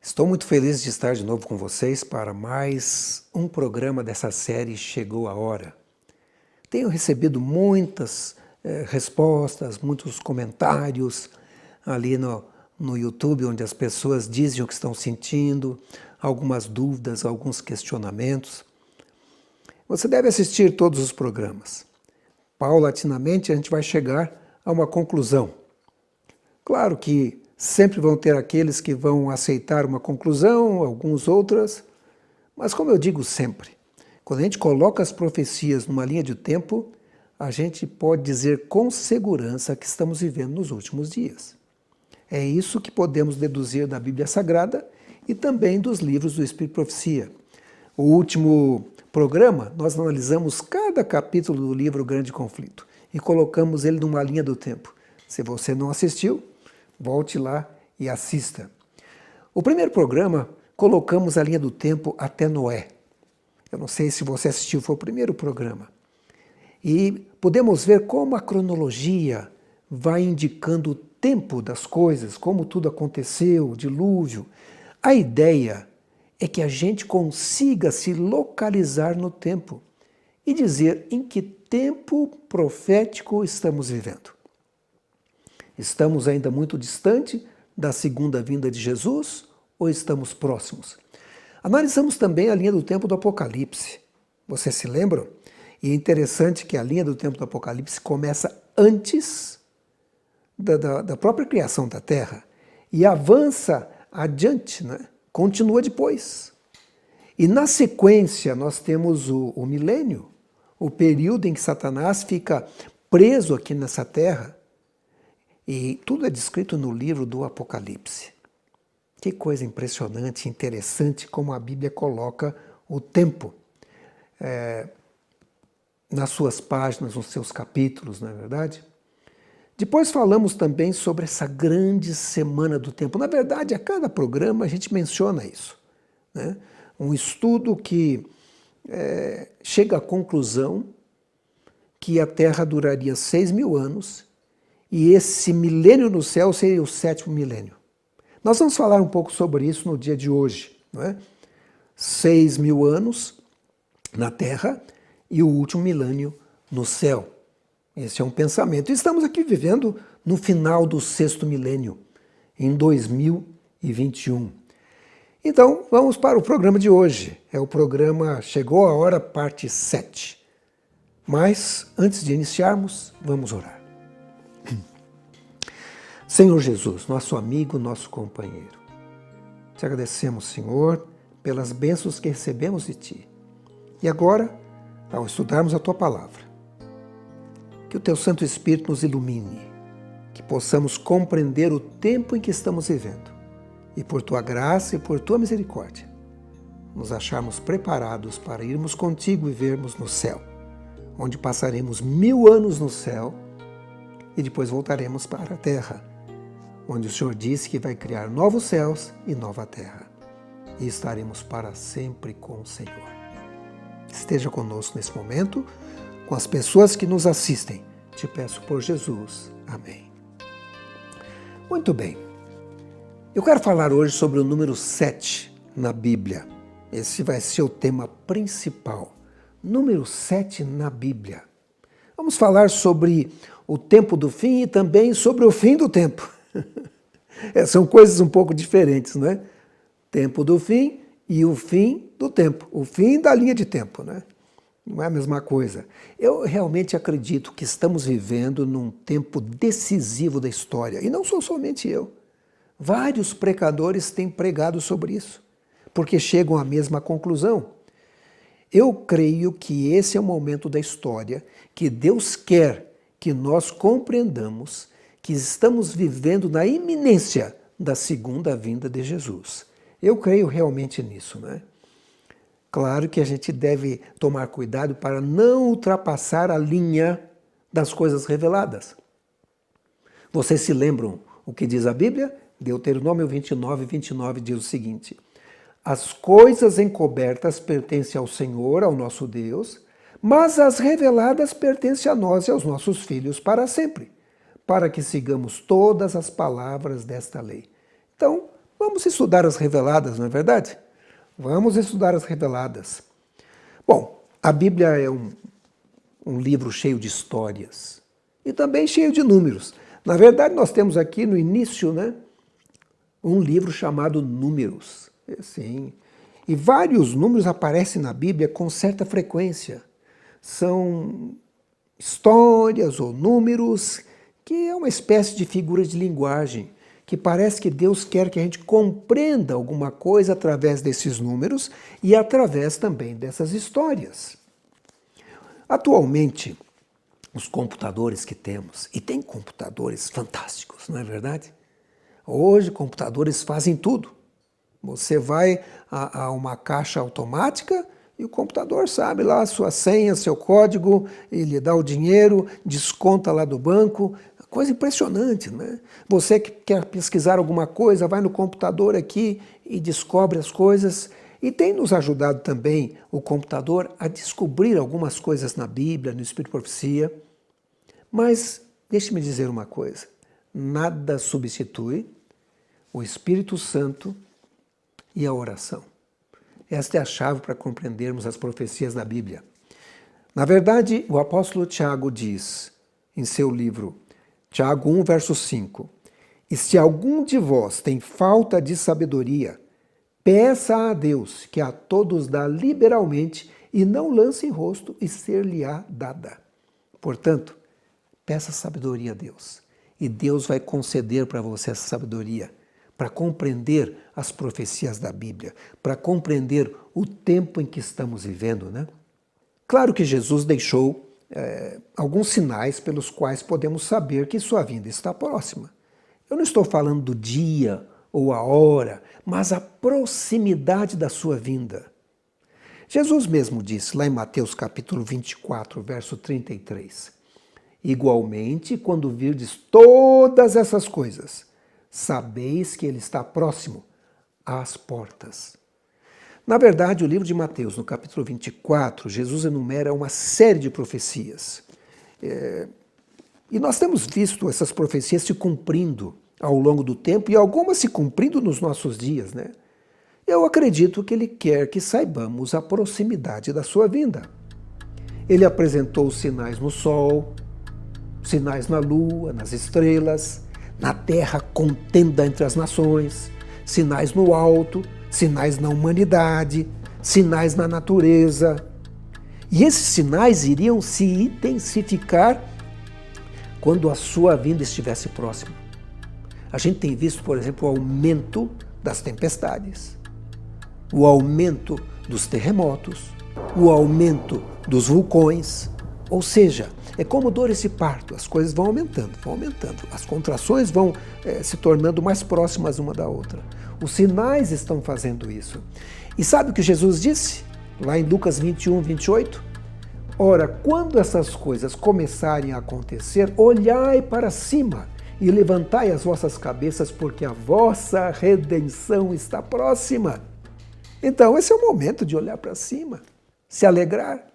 Estou muito feliz de estar de novo com vocês para mais um programa dessa série Chegou a Hora. Tenho recebido muitas respostas, muitos comentários ali no YouTube, onde as pessoas dizem o que estão sentindo, algumas dúvidas, alguns questionamentos. Você deve assistir todos os programas. Paulatinamente a gente vai chegar a uma conclusão. Claro que sempre vão ter aqueles que vão aceitar uma conclusão, alguns outras, mas como eu digo sempre, quando a gente coloca as profecias numa linha de tempo, a gente pode dizer com segurança que estamos vivendo nos últimos dias. É isso que podemos deduzir da Bíblia Sagrada e também dos livros do Espírito e Profecia. O último programa, nós analisamos cada capítulo do livro Grande Conflito e colocamos ele numa linha do tempo. Se você não assistiu, volte lá e assista. O primeiro programa, colocamos a linha do tempo até Noé. Eu não sei se você assistiu, foi o primeiro programa. E podemos ver como a cronologia vai indicando o tempo das coisas, como tudo aconteceu, o dilúvio. A ideia é que a gente consiga se localizar no tempo e dizer em que tempo profético estamos vivendo. Estamos ainda muito distante da segunda vinda de Jesus ou estamos próximos? Analisamos também a linha do tempo do Apocalipse. Vocês se lembram? E é interessante que a linha do tempo do Apocalipse começa antes da própria criação da Terra e avança adiante, né? Continua depois. E na sequência nós temos o milênio, o período em que Satanás fica preso aqui nessa Terra. E tudo é descrito no livro do Apocalipse. Que coisa impressionante, interessante como a Bíblia coloca o tempo nas suas páginas, nos seus capítulos, não é verdade? Depois falamos também sobre essa grande semana do tempo. Na verdade, a cada programa a gente menciona isso, né? Um estudo que chega à conclusão que a Terra duraria 6.000 anos e esse milênio no céu seria o 7º milênio. Nós vamos falar um pouco sobre isso no dia de hoje, não é? 6.000 anos na Terra e o último milênio no céu. Esse é um pensamento. Estamos aqui vivendo no final do 6º milênio, em 2021. Então, vamos para o programa de hoje. É o programa Chegou a Hora, parte 7. Mas, antes de iniciarmos, vamos orar. Senhor Jesus, nosso amigo, nosso companheiro, te agradecemos, Senhor, pelas bênçãos que recebemos de Ti. E agora, ao estudarmos a Tua Palavra, que o Teu Santo Espírito nos ilumine, que possamos compreender o tempo em que estamos vivendo e por Tua graça e por Tua misericórdia, nos acharmos preparados para irmos contigo e vivermos no céu, onde passaremos 1000 anos no céu e depois voltaremos para a terra, onde o Senhor disse que vai criar novos céus e nova terra, e estaremos para sempre com o Senhor. Esteja conosco nesse momento, com as pessoas que nos assistem. Te peço por Jesus. Amém. Muito bem. Eu quero falar hoje sobre o número 7 na Bíblia. Esse vai ser o tema principal. Número 7 na Bíblia. Vamos falar sobre o tempo do fim e também sobre o fim do tempo. São coisas um pouco diferentes, não é? Tempo do fim e o fim do tempo. O fim da linha de tempo, né? Não é a mesma coisa. Eu realmente acredito que estamos vivendo num tempo decisivo da história. E não sou somente eu. Vários pregadores têm pregado sobre isso, porque chegam à mesma conclusão. Eu creio que esse é o momento da história que Deus quer que nós compreendamos que estamos vivendo na iminência da segunda vinda de Jesus. Eu creio realmente nisso, né? Claro que a gente deve tomar cuidado para não ultrapassar a linha das coisas reveladas. Vocês se lembram o que diz a Bíblia? Deuteronômio 29 diz o seguinte: as coisas encobertas pertencem ao Senhor, ao nosso Deus, mas as reveladas pertencem a nós e aos nossos filhos para sempre, para que sigamos todas as palavras desta lei. Então, Vamos estudar as reveladas, não é verdade? Vamos estudar as reveladas. Bom, a Bíblia é um livro cheio de histórias e também cheio de números. Na verdade, nós temos aqui no início, né, um livro chamado Números. Sim. E vários números aparecem na Bíblia com certa frequência. São histórias ou números que é uma espécie de figura de linguagem, que parece que Deus quer que a gente compreenda alguma coisa através desses números e através também dessas histórias. Atualmente, os computadores que temos, e tem computadores fantásticos, não é verdade? Hoje, computadores fazem tudo. Você vai a uma caixa automática e o computador sabe lá a sua senha, seu código, ele dá o dinheiro, desconta lá do banco. Coisa impressionante, né? Você que quer pesquisar alguma coisa, vai no computador aqui e descobre as coisas. E tem nos ajudado também o computador a descobrir algumas coisas na Bíblia, no Espírito de Profecia. Mas deixe-me dizer uma coisa, nada substitui o Espírito Santo e a oração. Esta é a chave para compreendermos as profecias da Bíblia. Na verdade, o apóstolo Tiago diz em seu livro, Tiago 1, verso 5, e se algum de vós tem falta de sabedoria, peça a Deus, que a todos dá liberalmente, e não lance em rosto, e ser-lhe-á dada. Portanto, peça sabedoria a Deus, e Deus vai conceder para você essa sabedoria, para compreender as profecias da Bíblia, para compreender o tempo em que estamos vivendo, né? Claro que Jesus deixou alguns sinais pelos quais podemos saber que sua vinda está próxima. Eu não estou falando do dia ou a hora, mas a proximidade da sua vinda. Jesus mesmo disse lá em Mateus capítulo 24, verso 33, igualmente, quando virdes todas essas coisas, sabeis que ele está próximo às portas. Na verdade, o livro de Mateus, no capítulo 24, Jesus enumera uma série de profecias. E nós temos visto essas profecias se cumprindo ao longo do tempo e algumas se cumprindo nos nossos dias, né? Eu acredito que ele quer que saibamos a proximidade da sua vinda. Ele apresentou os sinais no sol, sinais na lua, nas estrelas, na terra contenda entre as nações, sinais no alto, sinais na humanidade, sinais na natureza. E esses sinais iriam se intensificar quando a sua vinda estivesse próxima. A gente tem visto, por exemplo, o aumento das tempestades, o aumento dos terremotos, o aumento dos vulcões. Ou seja, é como dores de parto, as coisas vão aumentando, as contrações vão se tornando mais próximas uma da outra. Os sinais estão fazendo isso. E sabe o que Jesus disse? Lá em Lucas 21, 28? Ora, quando essas coisas começarem a acontecer, olhai para cima e levantai as vossas cabeças, porque a vossa redenção está próxima. Então, esse é o momento de olhar para cima, se alegrar,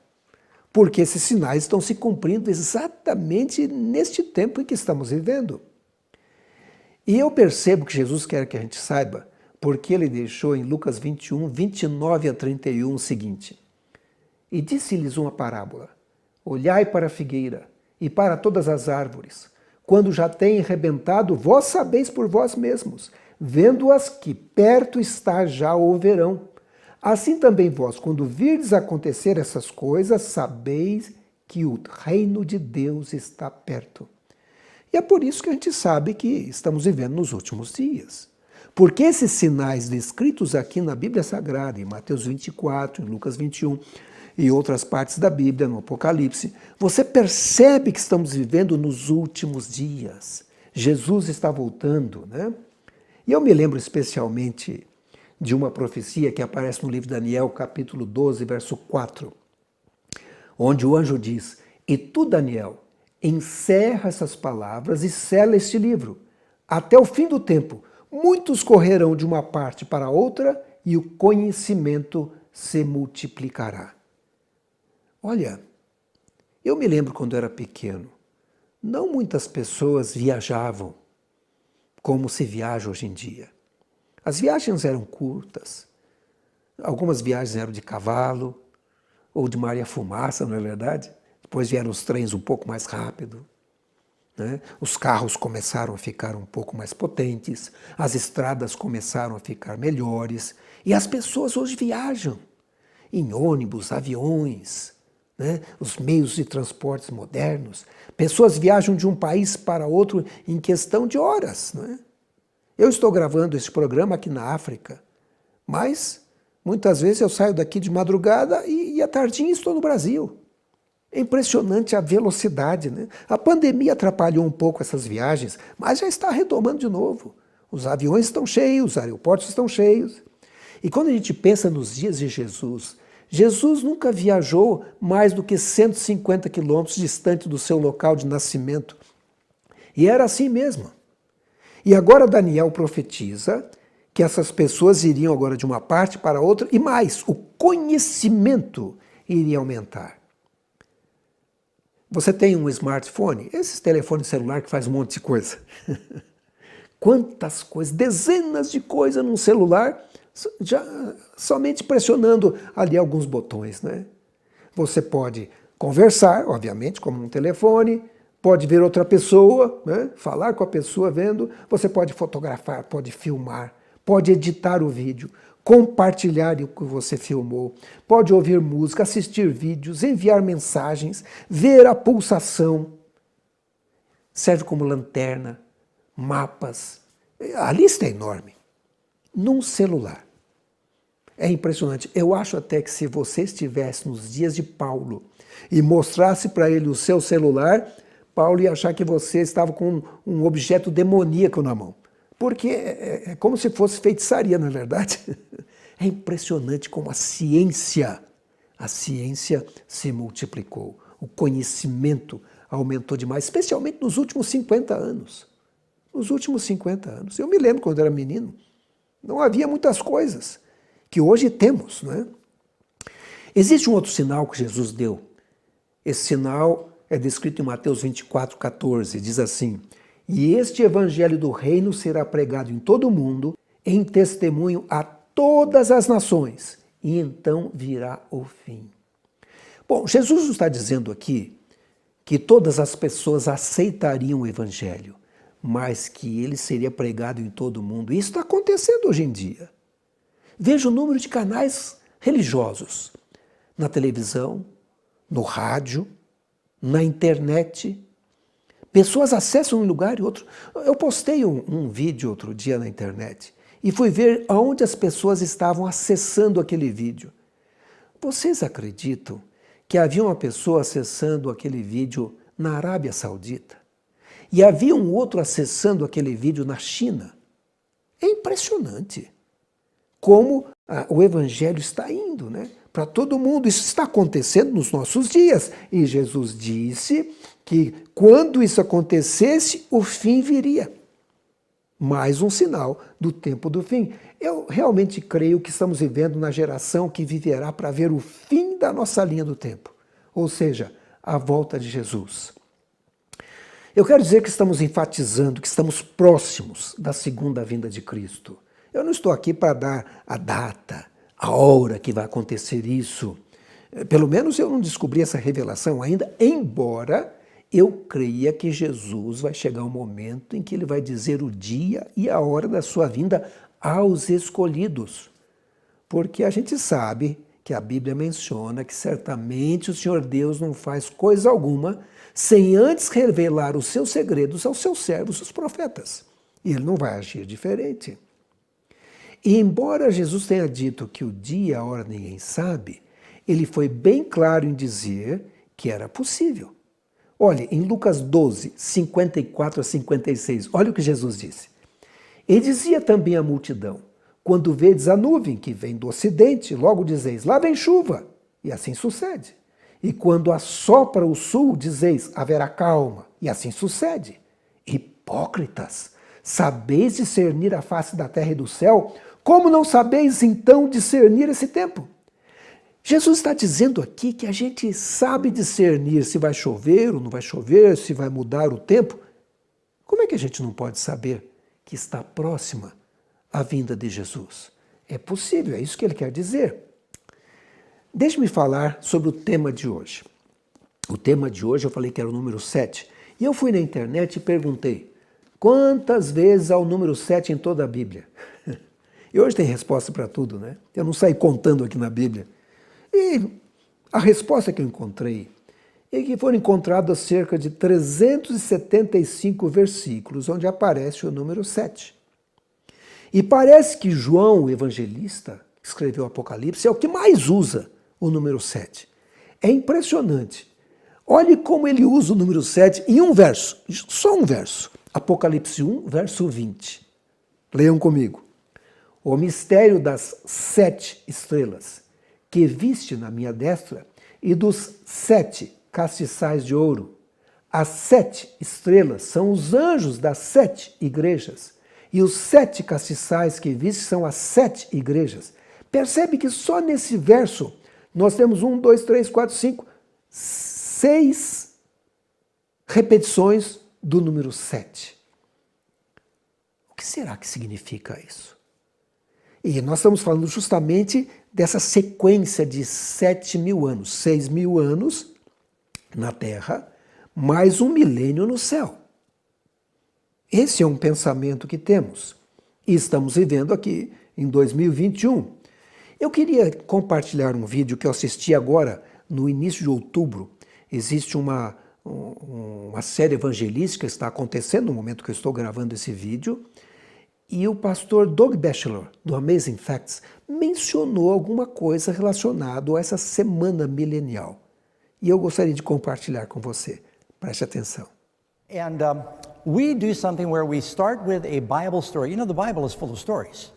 porque esses sinais estão se cumprindo exatamente neste tempo em que estamos vivendo. E eu percebo que Jesus quer que a gente saiba, porque ele deixou em Lucas 21, 29 a 31 o seguinte, e disse-lhes uma parábola, olhai para a figueira e para todas as árvores, quando já têm rebentado, vós sabeis por vós mesmos, vendo-as que perto está já o verão. Assim também vós, quando virdes acontecer essas coisas, sabeis que o reino de Deus está perto. E é por isso que a gente sabe que estamos vivendo nos últimos dias. Porque esses sinais descritos aqui na Bíblia Sagrada, em Mateus 24, em Lucas 21 e outras partes da Bíblia, no Apocalipse, você percebe que estamos vivendo nos últimos dias. Jesus está voltando, né? E eu me lembro especialmente de uma profecia que aparece no livro de Daniel, capítulo 12, verso 4, onde o anjo diz, e tu, Daniel, encerra essas palavras e sela este livro. Até o fim do tempo, muitos correrão de uma parte para outra e o conhecimento se multiplicará. Olha, eu me lembro quando eu era pequeno, não muitas pessoas viajavam como se viaja hoje em dia. As viagens eram curtas, algumas viagens eram de cavalo, ou de Maria Fumaça, não é verdade? Depois vieram os trens um pouco mais rápido, né? Os carros começaram a ficar um pouco mais potentes, as estradas começaram a ficar melhores, e as pessoas hoje viajam em ônibus, aviões, né? Os meios de transportes modernos. Pessoas viajam de um país para outro em questão de horas, né? Eu estou gravando esse programa aqui na África, mas muitas vezes eu saio daqui de madrugada e à tardinha estou no Brasil. É impressionante a velocidade, né? A pandemia atrapalhou um pouco essas viagens, mas já está retomando de novo. Os aviões estão cheios, os aeroportos estão cheios. E quando a gente pensa nos dias de Jesus, Jesus nunca viajou mais do que 150 quilômetros distante do seu local de nascimento. E era assim mesmo. E agora Daniel profetiza que essas pessoas iriam agora de uma parte para outra, e mais, o conhecimento iria aumentar. Você tem um smartphone? Esse telefone celular que faz um monte de coisa. Quantas coisas, dezenas de coisas num celular, já somente pressionando ali alguns botões, né? Você pode conversar, obviamente, como um telefone, pode ver outra pessoa, né? Falar com a pessoa vendo, você pode fotografar, pode filmar, pode editar o vídeo, compartilhar o que você filmou, pode ouvir música, assistir vídeos, enviar mensagens, ver a pulsação, serve como lanterna, mapas, a lista é enorme, num celular. É impressionante. Eu acho até que se você estivesse nos dias de Paulo e mostrasse para ele o seu celular, Paulo ia achar que você estava com um objeto demoníaco na mão. Porque é como se fosse feitiçaria, na verdade. É impressionante como a ciência se multiplicou. O conhecimento aumentou demais, especialmente nos últimos 50 anos. Nos últimos 50 anos. Eu me lembro quando era menino, não havia muitas coisas que hoje temos, não é? Existe um outro sinal que Jesus deu. Esse sinal é descrito em Mateus 24:14, diz assim: "E este evangelho do reino será pregado em todo o mundo, em testemunho a todas as nações, e então virá o fim." Bom, Jesus está dizendo aqui que todas as pessoas aceitariam o evangelho, mas que ele seria pregado em todo o mundo. Isso está acontecendo hoje em dia. Veja o número de canais religiosos na televisão, no rádio, na internet. Pessoas acessam um lugar e outro. Eu postei um vídeo outro dia na internet e fui ver aonde as pessoas estavam acessando aquele vídeo. Vocês acreditam que havia uma pessoa acessando aquele vídeo na Arábia Saudita e havia um outro acessando aquele vídeo na China? É impressionante como o evangelho está indo, né? Para todo mundo. Isso está acontecendo nos nossos dias. E Jesus disse que quando isso acontecesse, o fim viria. Mais um sinal do tempo do fim. Eu realmente creio que estamos vivendo na geração que viverá para ver o fim da nossa linha do tempo. Ou seja, a volta de Jesus. Eu quero dizer que estamos enfatizando que estamos próximos da segunda vinda de Cristo. Eu não estou aqui para dar a data, a hora que vai acontecer isso. Pelo menos eu não descobri essa revelação ainda, embora eu creia que Jesus vai chegar um momento em que ele vai dizer o dia e a hora da sua vinda aos escolhidos. Porque a gente sabe que a Bíblia menciona que certamente o Senhor Deus não faz coisa alguma sem antes revelar os seus segredos aos seus servos, os profetas. E ele não vai agir diferente. E embora Jesus tenha dito que o dia e a hora ninguém sabe, ele foi bem claro em dizer que era possível. Olha, em Lucas 12, 54 a 56, olha o que Jesus disse. E dizia também à multidão: quando vedes a nuvem que vem do ocidente, logo dizeis, lá vem chuva, e assim sucede. E quando assopra o sul, dizeis, haverá calma, e assim sucede. Hipócritas, sabeis discernir a face da terra e do céu, como não sabeis então discernir esse tempo? Jesus está dizendo aqui que a gente sabe discernir se vai chover ou não vai chover, se vai mudar o tempo. Como é que a gente não pode saber que está próxima a vinda de Jesus. É possível, é isso que ele quer dizer. Deixe-me falar sobre o tema de hoje. O tema de hoje eu falei que era o número 7. E eu fui na internet e perguntei, quantas vezes há o número 7 em toda a Bíblia? E hoje tem resposta para tudo, né? Eu não saí contando aqui na Bíblia. E a resposta que eu encontrei é que foram encontrados cerca de 375 versículos onde aparece o número 7. E parece que João, o evangelista, que escreveu o Apocalipse, é o que mais usa o número 7. É impressionante. Olhe como ele usa o número 7 em um verso, só um verso. Apocalipse 1, verso 20. Leiam comigo. O mistério das 7 estrelas que viste na minha destra e dos 7 castiçais de ouro. As 7 estrelas são os anjos das 7 igrejas e os 7 castiçais que viste são as 7 igrejas. Percebe que só nesse verso nós temos 1, 2, 3, 4, 5, 6 repetições do número 7. O que será que significa isso? E nós estamos falando justamente dessa sequência de 7.000 anos, 6.000 anos na Terra, mais 1 milênio no céu. Esse é um pensamento que temos. E estamos vivendo aqui em 2021. Eu queria compartilhar um vídeo que eu assisti agora, no início de outubro. Existe uma série evangelística que está acontecendo no momento que eu estou gravando esse vídeo. E o pastor Doug Batchelor, do Amazing Facts, mencionou alguma coisa relacionada a essa semana milenial. E eu gostaria de compartilhar com você. Preste atenção. And we do something where we start with a Bible story. You know, the Bible is full of stories.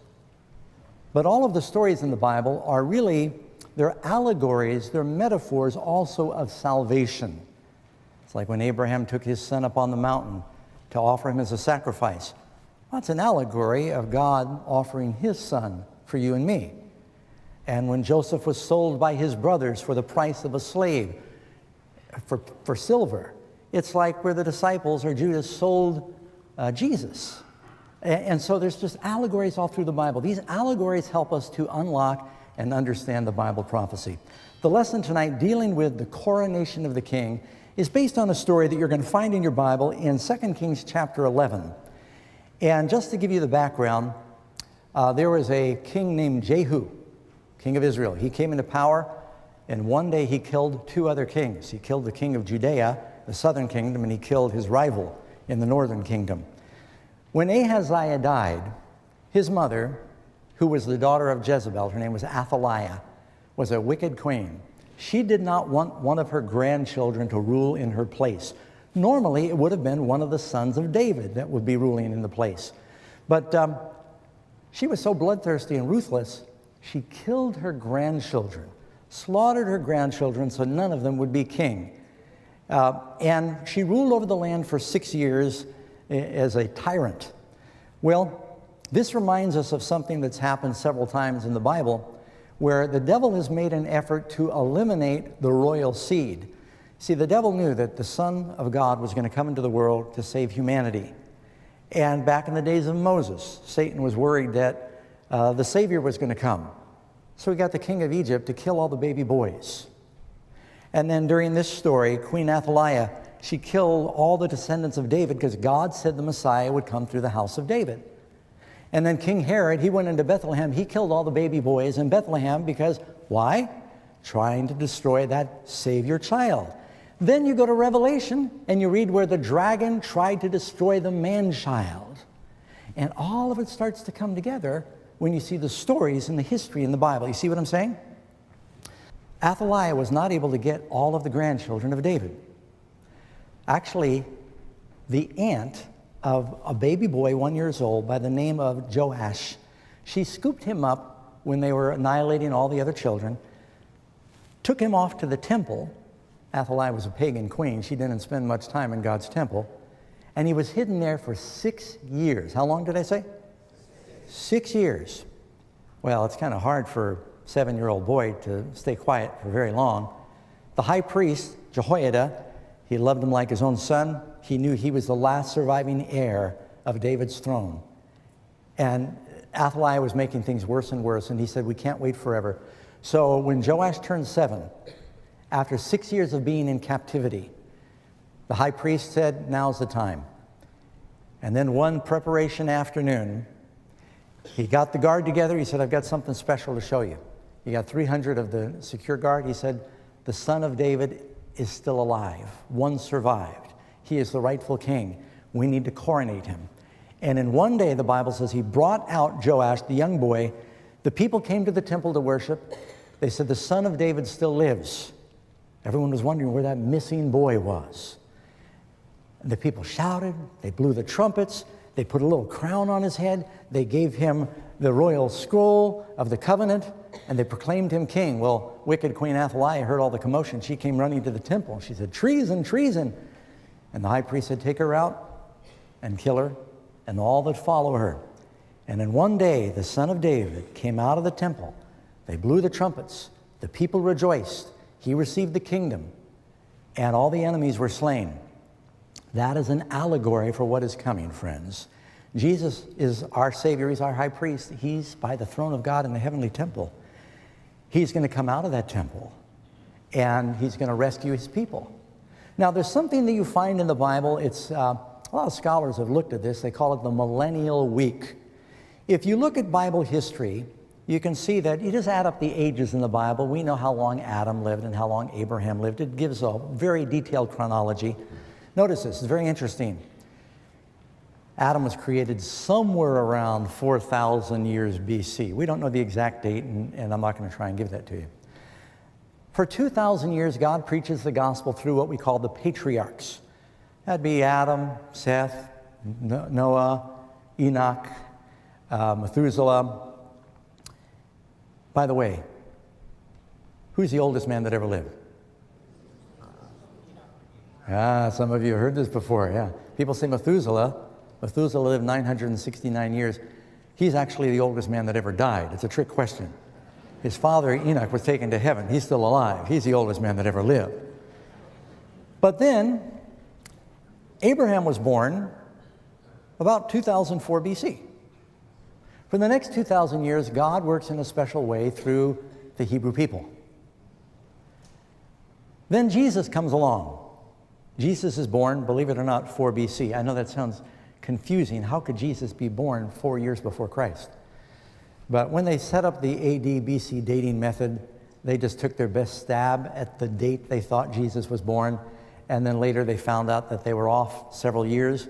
But all of the stories in the Bible are really, they're allegories, they're metaphors also of salvation. It's like when Abraham took his son up on the mountain to offer him as a sacrifice. That's an allegory of God offering his son for you and me. And when Joseph was sold by his brothers for the price of a slave, for silver, it's like where the disciples or Judas sold Jesus. And so there's just allegories all through the Bible. These allegories help us to unlock and understand the Bible prophecy. The lesson tonight, dealing with the coronation of the king, is based on a story that you're going to find in your Bible in 2 Kings chapter 11. And just to give you the background, there was a king named Jehu, king of Israel. He came into power, and one day he killed 2 other kings. He killed the king of Judea, the southern kingdom, and he killed his rival in the northern kingdom. When Ahaziah died, his mother, who was the daughter of Jezebel, her name was Athaliah, was a wicked queen. She did not want one of her grandchildren to rule in her place. Normally, it would have been one of the sons of David that would be ruling in the place. But she was so bloodthirsty and ruthless, she killed her grandchildren, slaughtered her grandchildren so none of them would be king. And she ruled over the land for 6 years as a tyrant. Well, this reminds us of something that's happened several times in the Bible, where the devil has made an effort to eliminate the royal seed. See, the devil knew that the Son of God was going to come into the world to save humanity. And back in the days of Moses, Satan was worried that the Savior was going to come. So he got the king of Egypt to kill all the baby boys. And then during this story, Queen Athaliah, she killed all the descendants of David because God said the Messiah would come through the house of David. And then King Herod, he went into Bethlehem. He killed all the baby boys in Bethlehem because, why? Trying to destroy that Savior child. Then you go to Revelation and you read where the dragon tried to destroy the man-child. And all of it starts to come together when you see the stories and the history in the Bible. You see what I'm saying? Athaliah was not able to get all of the grandchildren of David. Actually, the aunt of a baby boy 1 year old by the name of Joash, she scooped him up when they were annihilating all the other children, took him off to the temple. Athaliah was a pagan queen. She didn't spend much time in God's temple. And he was hidden there for 6 years. How long did I say? 6 years. Well, it's kind of hard for a 7-year-old boy to stay quiet for very long. The high priest, Jehoiada, he loved him like his own son. He knew he was the last surviving heir of David's throne. And Athaliah was making things worse and worse, and he said, we can't wait forever. So when Joash turned 7, after 6 years of being in captivity, the high priest said, now's the time. And then one preparation afternoon, he got the guard together. He said, I've got something special to show you. He got 300 of the secure guard. He said, the son of David is still alive. One survived. He is the rightful king. We need to coronate him. And in one day, the Bible says, he brought out Joash, the young boy. The people came to the temple to worship. They said, the son of David still lives. Everyone was wondering where that missing boy was. And the people shouted. They blew the trumpets. They put a little crown on his head. They gave him the royal scroll of the covenant, and they proclaimed him king. Well, wicked Queen Athaliah heard all the commotion. She came running to the temple. She said, treason, treason. And the high priest said, take her out and kill her and all that follow her. And in one day, the son of David came out of the temple. They blew the trumpets. The people rejoiced. He received the kingdom, and all the enemies were slain. That is an allegory for what is coming, friends. Jesus is our Savior. He's our high priest. He's by the throne of God in the heavenly temple. He's going to come out of that temple, and he's going to rescue his people. Now, there's something that you find in the Bible. It's a lot of scholars have looked at this. They call it the millennial week. If you look at Bible history, you can see that you just add up the ages in the Bible. We know how long Adam lived and how long Abraham lived. It gives a very detailed chronology. Notice this, it's very interesting. Adam was created somewhere around 4,000 years BC. We don't know the exact date, and I'm not going to try and give that to you. For 2,000 years, God preaches the gospel through what we call the patriarchs. That'd be Adam, Seth, Noah, Enoch, Methuselah. By the way, who's the oldest man that ever lived? Some of you have heard this before, yeah. People say Methuselah. Methuselah lived 969 years. He's actually the oldest man that ever died. It's a trick question. His father, Enoch, was taken to heaven. He's still alive. He's the oldest man that ever lived. But then, Abraham was born about 2004 BC. For the next 2,000 years, God works in a special way through the Hebrew people. Then Jesus comes along. Jesus is born, believe it or not, 4 BC. I know that sounds confusing. How could Jesus be born 4 years before Christ? But when they set up the AD BC dating method, they just took their best stab at the date they thought Jesus was born, and then later they found out that they were off several years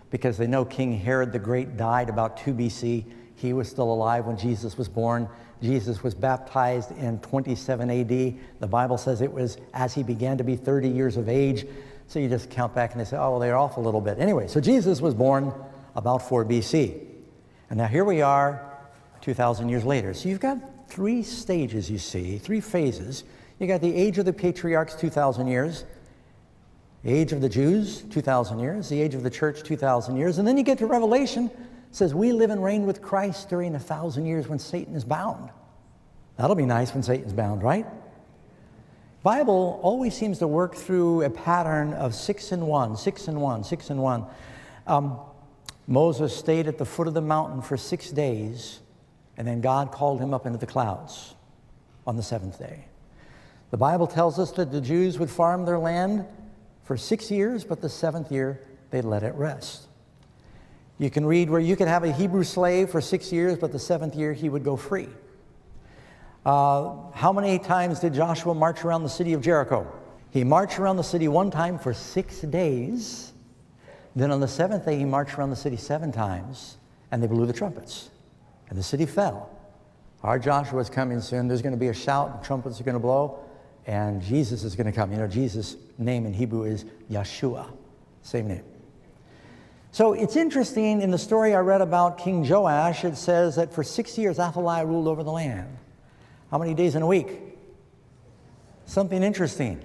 because they know King Herod the Great died about 2 BC. He was still alive when Jesus was born. Jesus was baptized in 27 AD. The Bible says it was as he began to be 30 years of age. So you just count back and they say, oh, well, they're off a little bit. Anyway, so Jesus was born about 4 BC. And now here we are 2,000 years later. So you've got 3 stages, you see, 3 phases. You got the age of the patriarchs, 2,000 years. The age of the Jews, 2,000 years. The age of the church, 2,000 years. And then you get to Revelation. It says, we live and reign with Christ during 1,000 years when Satan is bound. That'll be nice when Satan's bound, right? Bible always seems to work through a pattern of 6 and 1, 6 and 1, 6 and 1. Moses stayed at the foot of the mountain for 6 days, and then God called him up into the clouds on the 7th day. The Bible tells us that the Jews would farm their land for 6 years, but the 7th year they'd let it rest. You can read where you could have a Hebrew slave for 6 years, but the 7th year he would go free. How many times did Joshua march around the city of Jericho? He marched around the city 1 time for 6 days. Then on the 7th day, he marched around the city 7 times, and they blew the trumpets, and the city fell. Our Joshua is coming soon. There's going to be a shout, and trumpets are going to blow, and Jesus is going to come. You know, Jesus' name in Hebrew is Yeshua, same name. So it's interesting, in the story I read about King Joash, it says that for 6 years, Athaliah ruled over the land. How many days in a week? Something interesting.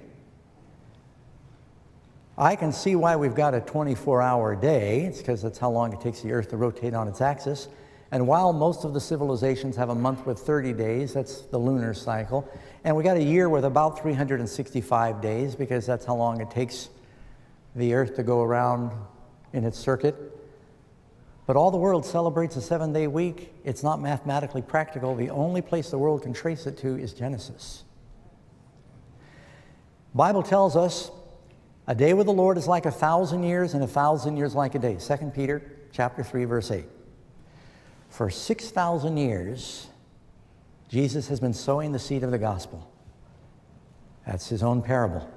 I can see why we've got a 24-hour day. It's because that's how long it takes the earth to rotate on its axis. And while most of the civilizations have a month with 30 days, that's the lunar cycle, and we got a year with about 365 days because that's how long it takes the earth to go around in its circuit. But all the world celebrates a 7-day week. It's not mathematically practical. The only place the world can trace it to is Genesis. Bible tells us a day with the Lord is like 1,000 years, and 1,000 years like a day. 2 Peter chapter 3, verse 8. For 6,000 years, Jesus has been sowing the seed of the gospel. That's his own parable.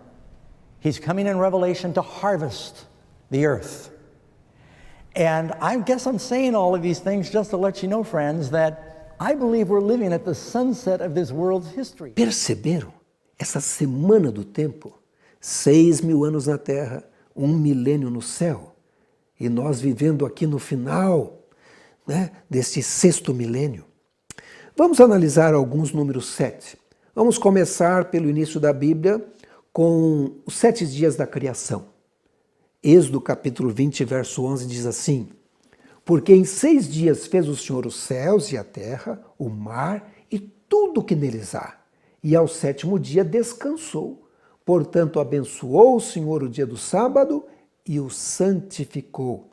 He's coming in Revelation to harvest the earth. And I guess I'm saying all of these things just to let you know, friends, that I believe we're living at the sunset of this world's history. Perceberam? Essa semana do tempo, 6.000 anos na Terra, 1 milênio no céu. E nós vivendo aqui no final, né, deste 6º milênio. Vamos analisar alguns números 7. Vamos começar pelo início da Bíblia com os 7 dias da criação. Êxodo capítulo 20, verso 11 diz assim: Porque em 6 dias fez o Senhor os céus e a terra, o mar e tudo o que neles há. E ao 7º dia descansou. Portanto, abençoou o Senhor o dia do sábado e o santificou.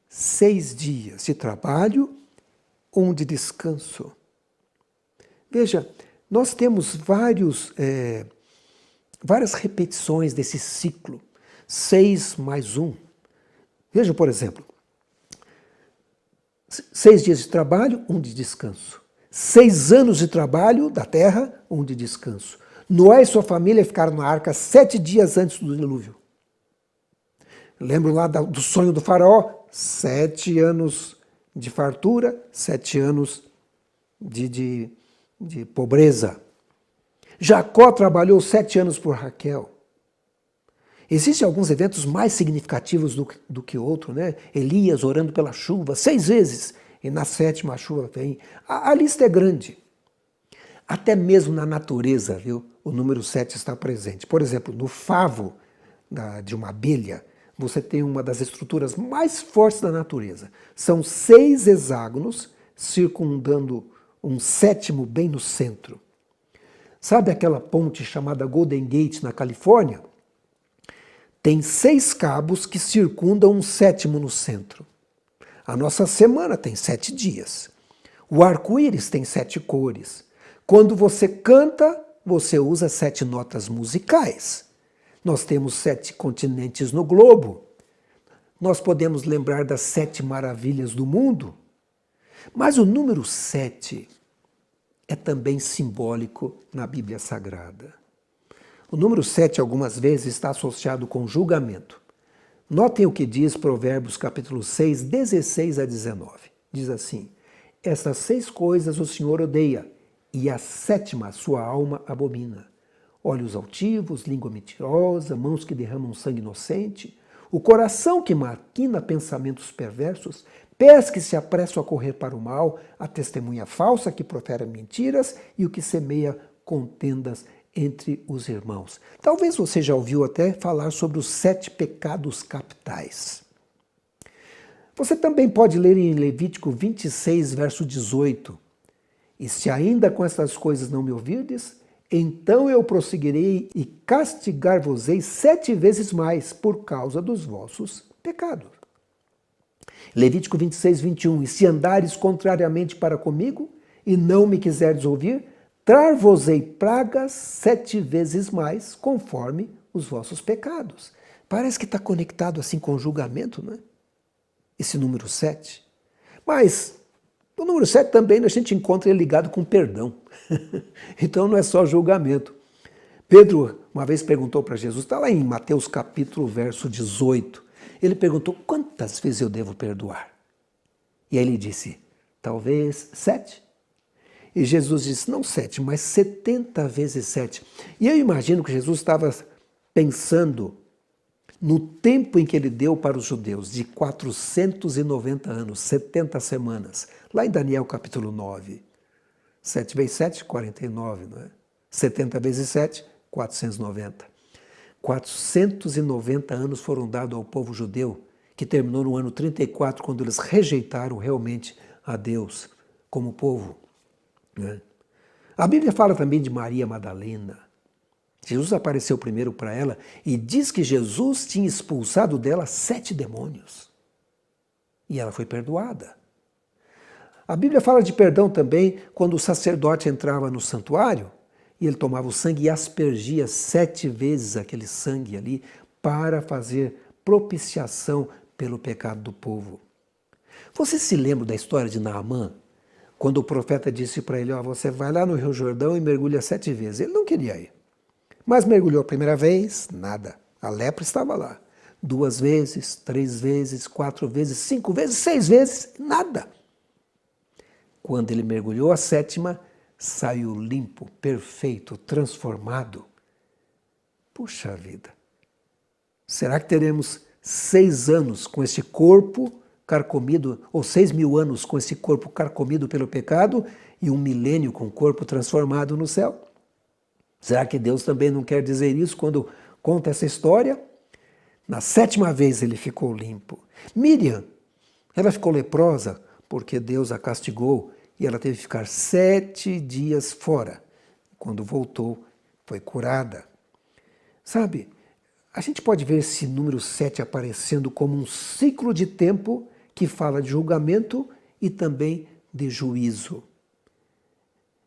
6 dias de trabalho, 1 de descanso. Veja, nós temos várias repetições desse ciclo. 6 mais 1. Veja, por exemplo, 6 dias de trabalho, 1 de descanso. 6 anos de trabalho da terra, 1 de descanso. Noé e sua família ficaram na arca 7 dias antes do dilúvio. Lembram lá do sonho do faraó? 7 anos de fartura, 7 anos de pobreza. Jacó trabalhou 7 anos por Raquel. Existem alguns eventos mais significativos do que outro, né? Elias orando pela chuva 6 vezes, e na 7ª a chuva vem. A lista é grande. Até mesmo na natureza, viu? O número 7 está presente. Por exemplo, no favo de uma abelha, você tem uma das estruturas mais fortes da natureza. São 6 hexágonos circundando um 7º bem no centro. Sabe aquela ponte chamada Golden Gate na Califórnia? Tem 6 cabos que circundam um 7º no centro. A nossa semana tem 7 dias. O arco-íris tem 7 cores. Quando você canta, você usa 7 notas musicais. Nós temos 7 continentes no globo. Nós podemos lembrar das 7 maravilhas do mundo. Mas o número 7 é também simbólico na Bíblia Sagrada. O número 7 algumas vezes está associado com julgamento. Notem o que diz Provérbios capítulo 6, 16 a 19. Diz assim: Estas 6 coisas o Senhor odeia, e a 7ª sua alma abomina. Olhos altivos, língua mentirosa, mãos que derramam sangue inocente, o coração que maquina pensamentos perversos, pés que se apressam a correr para o mal, a testemunha falsa que profere mentiras e o que semeia contendas entre os irmãos. Talvez você já ouviu até falar sobre os 7 pecados capitais. Você também pode ler em Levítico 26, verso 18. E se ainda com estas coisas não me ouvirdes, então eu prosseguirei e castigar-vos-ei 7 vezes mais por causa dos vossos pecados. Levítico 26, 21. E se andares contrariamente para comigo e não me quiserdes ouvir, trar-vos-ei pragas 7 vezes mais, conforme os vossos pecados. Parece que está conectado assim com o julgamento, né? Esse número 7. Mas o número 7 também a gente encontra ele ligado com perdão. Então não é só julgamento. Pedro uma vez perguntou para Jesus, está lá em Mateus capítulo, verso 18. Ele perguntou, quantas vezes eu devo perdoar? E aí ele disse, talvez 7. E Jesus disse, não 7, mas 70 vezes 7. E eu imagino que Jesus estava pensando no tempo em que ele deu para os judeus, de 490 anos, 70 semanas. Lá em Daniel capítulo 9. 7 vezes 7, 49, não é? 70 vezes 7, 490. 490 anos foram dados ao povo judeu, que terminou no ano 34, quando eles rejeitaram realmente a Deus como povo. Né? A Bíblia fala também de Maria Madalena. Jesus apareceu primeiro para ela e diz que Jesus tinha expulsado dela 7 demônios. e ela foi perdoada. A Bíblia fala de perdão também quando o sacerdote entrava no santuário e ele tomava o sangue e aspergia 7 vezes aquele sangue ali para fazer propiciação pelo pecado do povo. Você se lembra da história de Naamã? Quando o profeta disse para ele, você vai lá no Rio Jordão e mergulha 7 vezes. Ele não queria ir. Mas mergulhou a primeira vez, nada. A lepra estava lá. 2 vezes, 3 vezes, 4 vezes, 5 vezes, 6 vezes, nada. Quando ele mergulhou a 7ª, saiu limpo, perfeito, transformado. Puxa vida! Será que teremos 6 anos com esse corpo carcomido, ou 6.000 anos com esse corpo carcomido pelo pecado e 1 milênio com o corpo transformado no céu? Será que Deus também não quer dizer isso quando conta essa história? Na 7ª vez ele ficou limpo. Miriam, ela ficou leprosa porque Deus a castigou e ela teve que ficar 7 dias fora. Quando voltou, foi curada. Sabe, a gente pode ver esse número 7 aparecendo como um ciclo de tempo que fala de julgamento e também de juízo.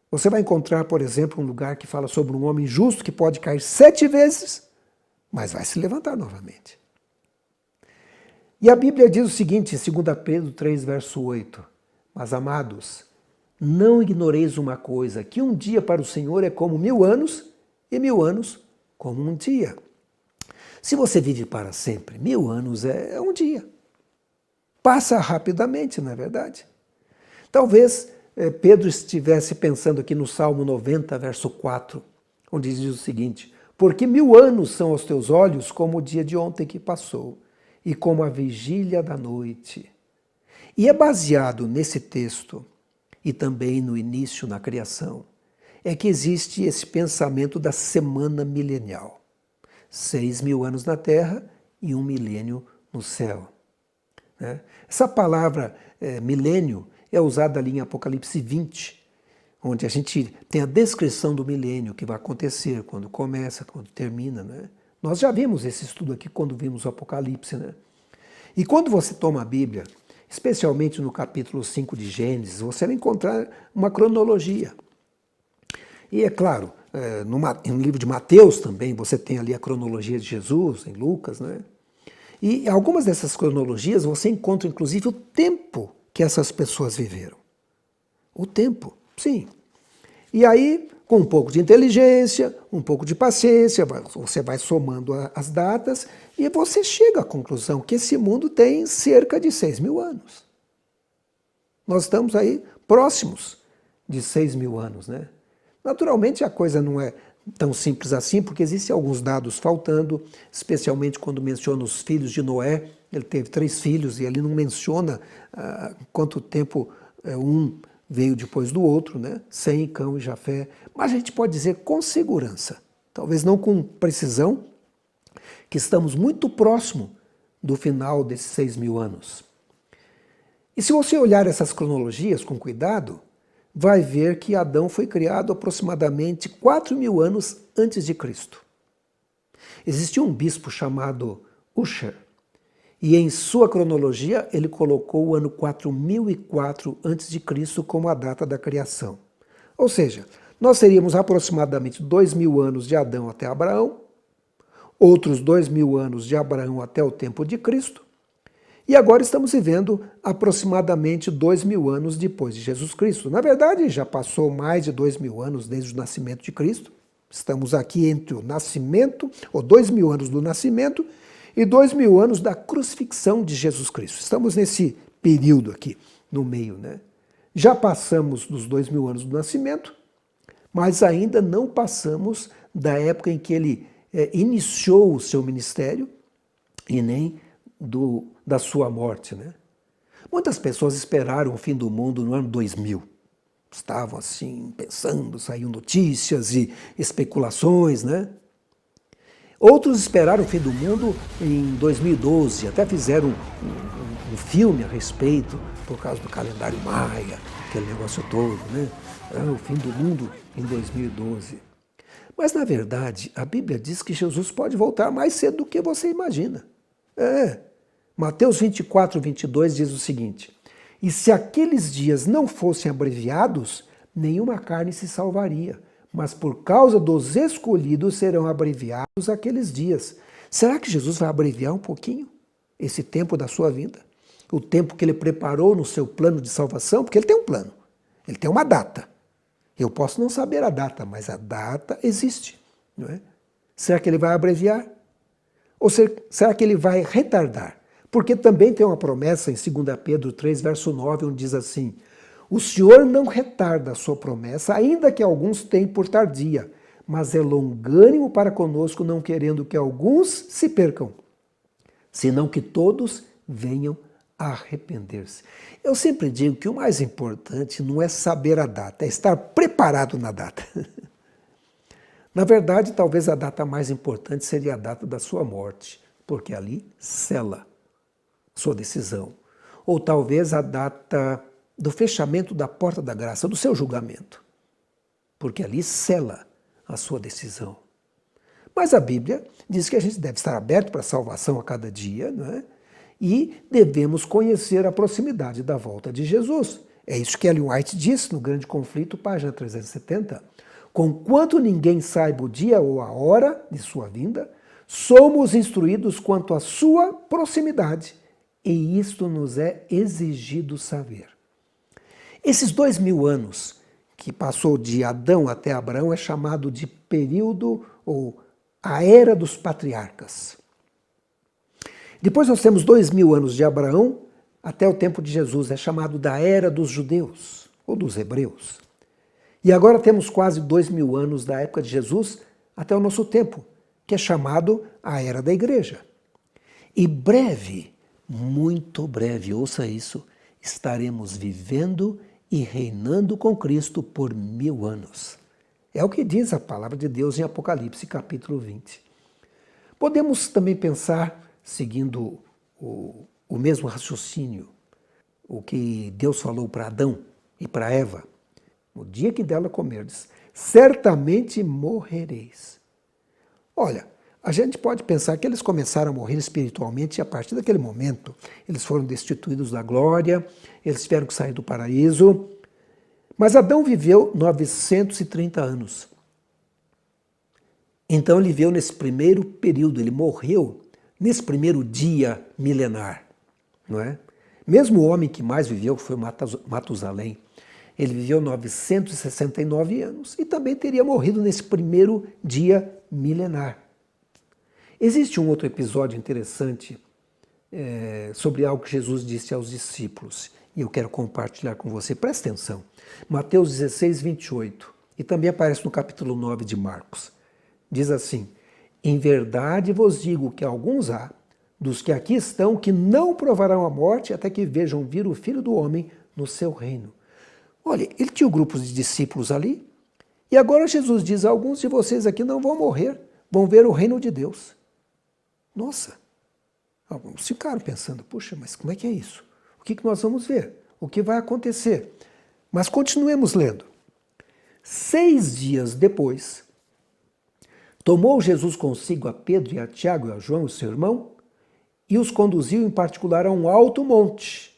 Você vai encontrar, por exemplo, um lugar que fala sobre um homem justo que pode cair 7 vezes, mas vai se levantar novamente. E a Bíblia diz o seguinte, em 2 Pedro 3, verso 8, mas amados, não ignoreis uma coisa, que um dia para o Senhor é como 1000 anos, e 1000 anos como um dia. Se você vive para sempre, 1000 anos é um dia. Passa rapidamente, não é verdade? Talvez Pedro estivesse pensando aqui no Salmo 90, verso 4, onde diz o seguinte, porque 1000 anos são aos teus olhos como o dia de ontem que passou, e como a vigília da noite. E é baseado nesse texto, e também no início, na criação, é que existe esse pensamento da semana milenial. 6.000 anos na Terra e 1 milênio no céu. Essa palavra milênio é usada ali em Apocalipse 20, onde a gente tem a descrição do milênio que vai acontecer, quando começa, quando termina. Nós já vimos esse estudo aqui quando vimos o Apocalipse. E quando você toma a Bíblia, especialmente no capítulo 5 de Gênesis, você vai encontrar uma cronologia. E é claro, no livro de Mateus também, você tem ali a cronologia de Jesus, em Lucas, E algumas dessas cronologias você encontra inclusive o tempo que essas pessoas viveram. O tempo, sim. E aí, com um pouco de inteligência, um pouco de paciência, você vai somando as datas e você chega à conclusão que esse mundo tem cerca de 6.000 anos. Nós estamos aí próximos de 6.000 anos, Naturalmente a coisa não é tão simples assim, porque existem alguns dados faltando, especialmente quando menciona os filhos de Noé. Ele teve 3 filhos e ele não menciona quanto tempo um veio depois do outro, Sem, Cão e Jafé. Mas a gente pode dizer com segurança, talvez não com precisão, que estamos muito próximo do final desses 6.000 anos. E se você olhar essas cronologias com cuidado, vai ver que Adão foi criado aproximadamente 4.000 anos antes de Cristo. Existia um bispo chamado Ussher, e em sua cronologia ele colocou o ano 4004 a.C. como a data da criação. Ou seja, nós teríamos aproximadamente 2.000 anos de Adão até Abraão, outros 2.000 anos de Abraão até o tempo de Cristo, e agora estamos vivendo aproximadamente 2.000 anos depois de Jesus Cristo. Na verdade, já passou mais de 2.000 anos desde o nascimento de Cristo. Estamos aqui entre o nascimento, ou 2.000 anos do nascimento, e 2.000 anos da crucifixão de Jesus Cristo. Estamos nesse período aqui, no meio, Já passamos dos 2.000 anos do nascimento, mas ainda não passamos da época em que ele iniciou o seu ministério e nem da sua morte. Muitas pessoas esperaram o fim do mundo no ano 2000. Estavam assim, pensando, saíam notícias e especulações, Outros esperaram o fim do mundo em 2012, até fizeram um filme a respeito, por causa do calendário maia, aquele negócio todo, O fim do mundo em 2012. Mas, na verdade, a Bíblia diz que Jesus pode voltar mais cedo do que você imagina. Mateus 24, 22 diz o seguinte: e se aqueles dias não fossem abreviados, nenhuma carne se salvaria, mas por causa dos escolhidos serão abreviados aqueles dias. Será que Jesus vai abreviar um pouquinho esse tempo da sua vida? O tempo que ele preparou no seu plano de salvação? Porque ele tem um plano, ele tem uma data. Eu posso não saber a data, mas a data existe, não é? Será que ele vai abreviar? Ou será que ele vai retardar? Porque também tem uma promessa em 2 Pedro 3, verso 9, onde diz assim: o Senhor não retarda a sua promessa, ainda que alguns tenham por tardia, mas é longânimo para conosco, não querendo que alguns se percam, senão que todos venham a arrepender-se. Eu sempre digo que o mais importante não é saber a data, é estar preparado na data. Na verdade, talvez a data mais importante seria a data da sua morte, porque ali sela sua decisão. Ou talvez a data do fechamento da porta da graça, do seu julgamento, porque ali sela a sua decisão. Mas a Bíblia diz que a gente deve estar aberto para a salvação a cada dia, não é? E devemos conhecer a proximidade da volta de Jesus. É isso que Ellen White disse no Grande Conflito, página 370. Conquanto ninguém saiba o dia ou a hora de sua vinda, somos instruídos quanto à sua proximidade, e isto nos é exigido saber. Esses 2000 anos que passou de Adão até Abraão é chamado de período ou a era dos patriarcas. Depois nós temos 2000 anos de Abraão até o tempo de Jesus, é chamado da era dos judeus ou dos hebreus. E agora temos quase 2000 anos da época de Jesus até o nosso tempo, que é chamado a era da igreja. E breve, muito breve, ouça isso, estaremos vivendo e reinando com Cristo por 1000 anos. É o que diz a palavra de Deus em Apocalipse, capítulo 20. Podemos também pensar, seguindo o mesmo raciocínio, o que Deus falou para Adão e para Eva: no dia que dela comerdes, certamente morrereis. Olha, a gente pode pensar que eles começaram a morrer espiritualmente e a partir daquele momento eles foram destituídos da glória, eles tiveram que sair do paraíso. Mas Adão viveu 930 anos. Então ele viveu nesse primeiro período, ele morreu nesse primeiro dia milenar, não é? Mesmo o homem que mais viveu, que foi Matusalém, ele viveu 969 anos e também teria morrido nesse primeiro dia milenar. Existe um outro episódio interessante sobre algo que Jesus disse aos discípulos, e eu quero compartilhar com você. Presta atenção. Mateus 16, 28, e também aparece no capítulo 9 de Marcos. Diz assim: em verdade vos digo que alguns há, dos que aqui estão, que não provarão a morte até que vejam vir o Filho do Homem no seu reino. Olha, ele tinha um grupo de discípulos ali, e agora Jesus diz: alguns de vocês aqui não vão morrer, vão ver o reino de Deus. Nossa, alguns ficaram pensando: puxa, mas como é que é isso? O que nós vamos ver? O que vai acontecer? Mas continuemos lendo. 6 dias depois, tomou Jesus consigo a Pedro e a Tiago e a João, seu irmão, e os conduziu em particular a um alto monte.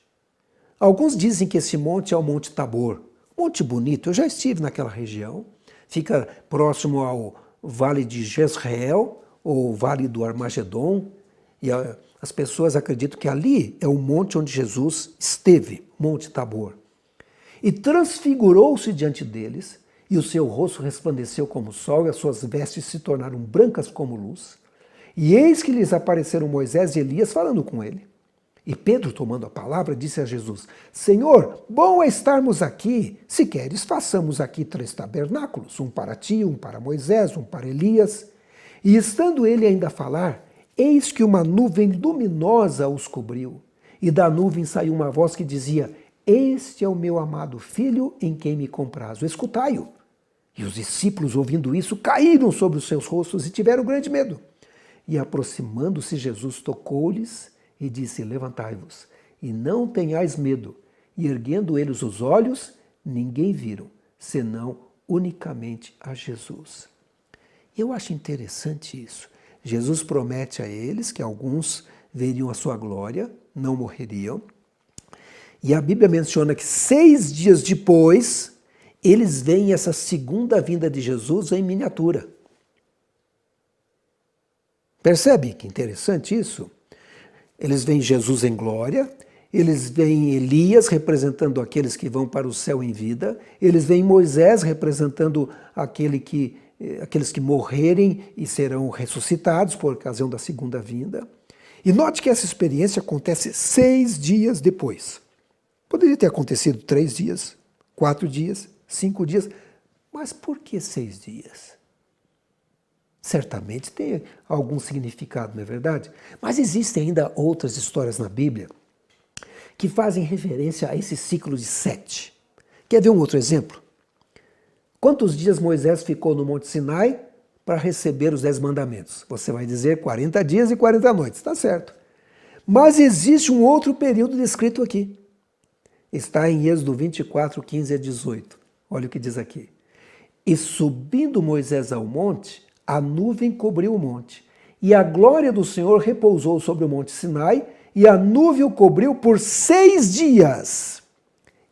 Alguns dizem que esse monte é o Monte Tabor. Monte bonito, eu já estive naquela região. Fica próximo ao Vale de Jezreel, ou Vale do Armagedon, e as pessoas acreditam que ali é o monte onde Jesus esteve, Monte Tabor. E transfigurou-se diante deles, e o seu rosto resplandeceu como o sol, e as suas vestes se tornaram brancas como luz. E eis que lhes apareceram Moisés e Elias falando com ele. E Pedro, tomando a palavra, disse a Jesus: Senhor, bom é estarmos aqui. Se queres, façamos aqui 3 tabernáculos, um para ti, um para Moisés, um para Elias. E estando ele ainda a falar, eis que uma nuvem luminosa os cobriu. E da nuvem saiu uma voz que dizia: Este é o meu amado filho, em quem me comprazo, escutai-o. E os discípulos, ouvindo isso, caíram sobre os seus rostos e tiveram grande medo. E aproximando-se, Jesus tocou-lhes e disse: Levantai-vos, e não tenhais medo. E erguendo eles os olhos, ninguém viram, senão unicamente a Jesus. Eu acho interessante isso. Jesus promete a eles que alguns veriam a sua glória, não morreriam. E a Bíblia menciona que 6 dias depois, eles veem essa segunda vinda de Jesus em miniatura. Percebe que interessante isso? Eles veem Jesus em glória, eles veem Elias representando aqueles que vão para o céu em vida, eles veem Moisés representando aqueles que morrerem e serão ressuscitados por ocasião da segunda vinda. E note que essa experiência acontece 6 dias depois. Poderia ter acontecido 3 dias, 4 dias, 5 dias, mas por que 6 dias? Certamente tem algum significado, não é verdade? Mas existem ainda outras histórias na Bíblia que fazem referência a esse ciclo de 7. Quer ver um outro exemplo? Quantos dias Moisés ficou no Monte Sinai para receber os 10 mandamentos? Você vai dizer 40 dias e 40 noites, está certo. Mas existe um outro período descrito aqui. Está em Êxodo 24, 15 a 18. Olha o que diz aqui. E subindo Moisés ao monte, a nuvem cobriu o monte, e a glória do Senhor repousou sobre o monte Sinai, e a nuvem o cobriu por 6 dias.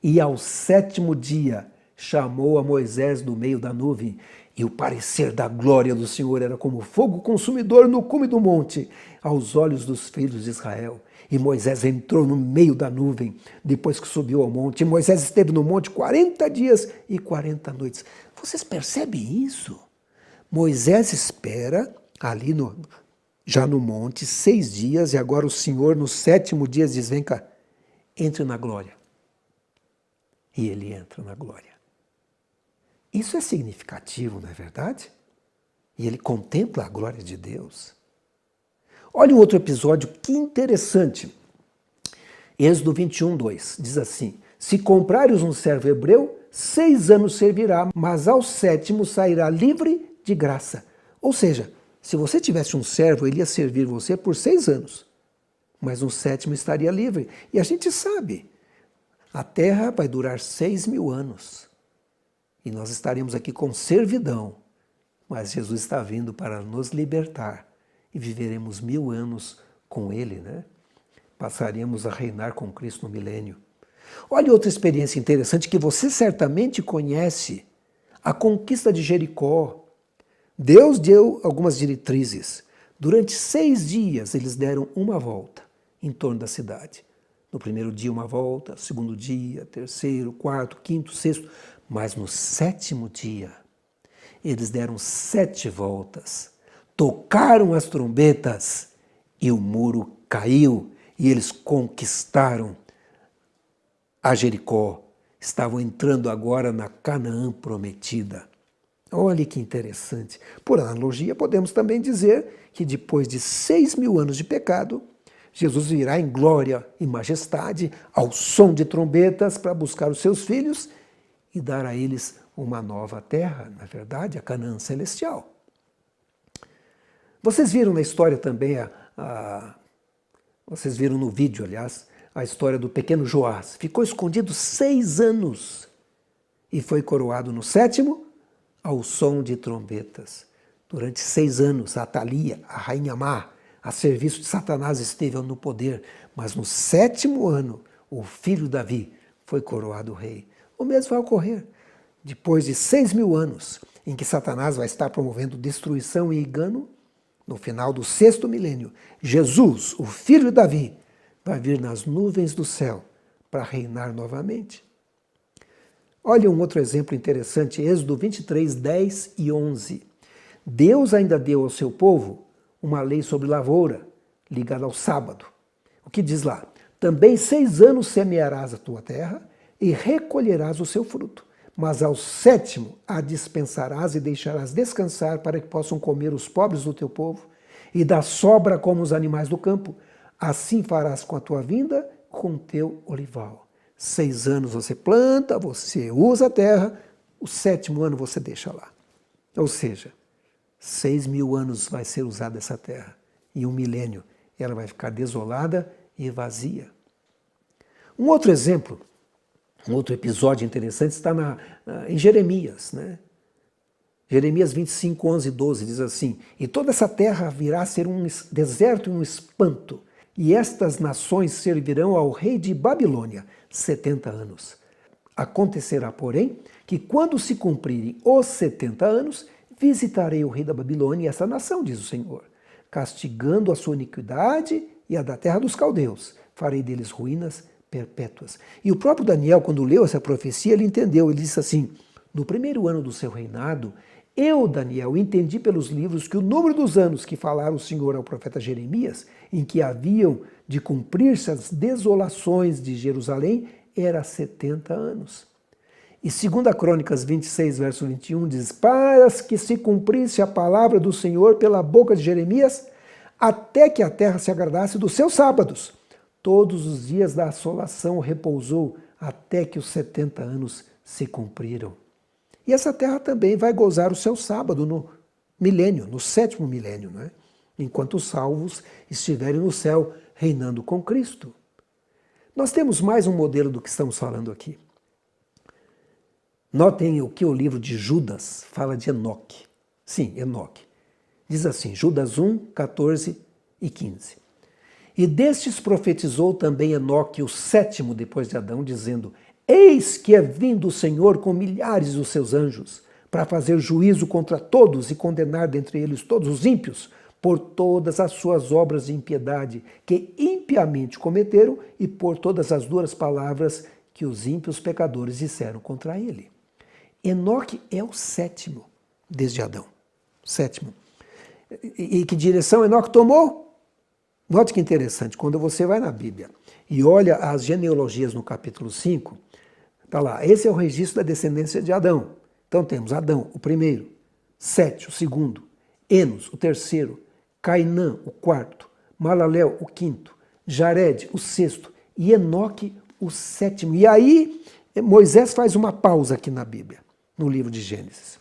E ao 7º dia chamou a Moisés do meio da nuvem, e o parecer da glória do Senhor era como fogo consumidor no cume do monte, aos olhos dos filhos de Israel. E Moisés entrou no meio da nuvem, depois que subiu ao monte. E Moisés esteve no monte 40 dias e 40 noites. Vocês percebem isso? Moisés espera ali já no monte 6 dias, e agora o Senhor no 7º dia diz, vem cá, entre na glória. E ele entra na glória. Isso é significativo, não é verdade? E ele contempla a glória de Deus. Olha um outro episódio, que interessante. Êxodo 21, 2, diz assim, se comprares um servo hebreu, 6 anos servirá, mas ao 7º sairá livre de graça. Ou seja, se você tivesse um servo, ele ia servir você por 6 anos, mas no 7º estaria livre. E a gente sabe, a terra vai durar 6.000 anos. E nós estaremos aqui com servidão, mas Jesus está vindo para nos libertar e viveremos 1000 anos com Ele, né? Passaremos a reinar com Cristo no milênio. Olha outra experiência interessante que você certamente conhece, a conquista de Jericó. Deus deu algumas diretrizes. Durante 6 dias eles deram uma volta em torno da cidade. No primeiro dia uma volta, segundo dia, terceiro, quarto, quinto, sexto. Mas no 7º dia eles deram 7 voltas, tocaram as trombetas e o muro caiu e eles conquistaram a Jericó. Estavam entrando agora na Canaã prometida. Olha que interessante. Por analogia, podemos também dizer que depois de 6.000 anos de pecado, Jesus virá em glória e majestade, ao som de trombetas, para buscar os seus filhos e dar a eles uma nova terra, na verdade, a Canaã celestial. Vocês viram na história também, vocês viram no vídeo, aliás, a história do pequeno Joás. Ficou escondido 6 anos e foi coroado no 7º ao som de trombetas. Durante 6 anos, a Atalia, a rainha má, a serviço de Satanás, esteve no poder, mas no 7º ano, o filho Davi foi coroado rei. O mesmo vai ocorrer depois de 6.000 anos, em que Satanás vai estar promovendo destruição e engano. No final do 6º milênio, Jesus, o filho de Davi, vai vir nas nuvens do céu para reinar novamente. Olha um outro exemplo interessante, Êxodo 23, 10 e 11. Deus ainda deu ao seu povo uma lei sobre lavoura, ligada ao sábado. O que diz lá? Também 6 anos semearás a tua terra e recolherás o seu fruto. Mas ao 7º a dispensarás e deixarás descansar para que possam comer os pobres do teu povo e da sobra como os animais do campo. Assim farás com a tua vinda, com o teu olival. 6 anos você planta, você usa a terra, o 7º ano você deixa lá. Ou seja, 6.000 anos vai ser usada essa terra e 1 milênio ela vai ficar desolada e vazia. Um outro exemplo, um outro episódio interessante está em Jeremias, né? Jeremias 25, 11 e 12 diz assim, e toda essa terra virá a ser um deserto e um espanto, e estas nações servirão ao rei de Babilônia 70 anos. Acontecerá, porém, que quando se cumprirem os 70 anos, visitarei o rei da Babilônia e essa nação, diz o Senhor, castigando a sua iniquidade e a da terra dos caldeus. Farei deles ruínas perpétuas. E o próprio Daniel, quando leu essa profecia, ele entendeu, ele disse assim, no primeiro ano do seu reinado, eu, Daniel, entendi pelos livros que o número dos anos que falara o Senhor ao profeta Jeremias, em que haviam de cumprir-se as desolações de Jerusalém, era 70 anos. E 2 Crônicas 26, verso 21, diz, para que se cumprisse a palavra do Senhor pela boca de Jeremias, até que a terra se agradasse dos seus sábados. Todos os dias da assolação repousou, até que os 70 anos se cumpriram. E essa terra também vai gozar o seu sábado no milênio, no 7º milênio, não é? Enquanto os salvos estiverem no céu reinando com Cristo. Nós temos mais um modelo do que estamos falando aqui. Notem o que o livro de Judas fala de Enoque. Sim, Enoque. Diz assim, Judas 1, 14 e 15. E destes profetizou também Enoque, o 7º depois de Adão, dizendo, eis que é vindo o Senhor com milhares dos seus anjos, para fazer juízo contra todos e condenar dentre eles todos os ímpios, por todas as suas obras de impiedade que impiamente cometeram e por todas as duras palavras que os ímpios pecadores disseram contra ele. Enoque é o 7º desde Adão. 7º. E que direção Enoque tomou? Note que interessante, quando você vai na Bíblia e olha as genealogias no capítulo 5, está lá, esse é o registro da descendência de Adão. Então temos Adão, o primeiro, Sete, o segundo, Enos, o terceiro, Cainã, o quarto, Malaléu, o quinto, Jared, o sexto, e Enoque, o 7º. E aí Moisés faz uma pausa aqui na Bíblia, no livro de Gênesis,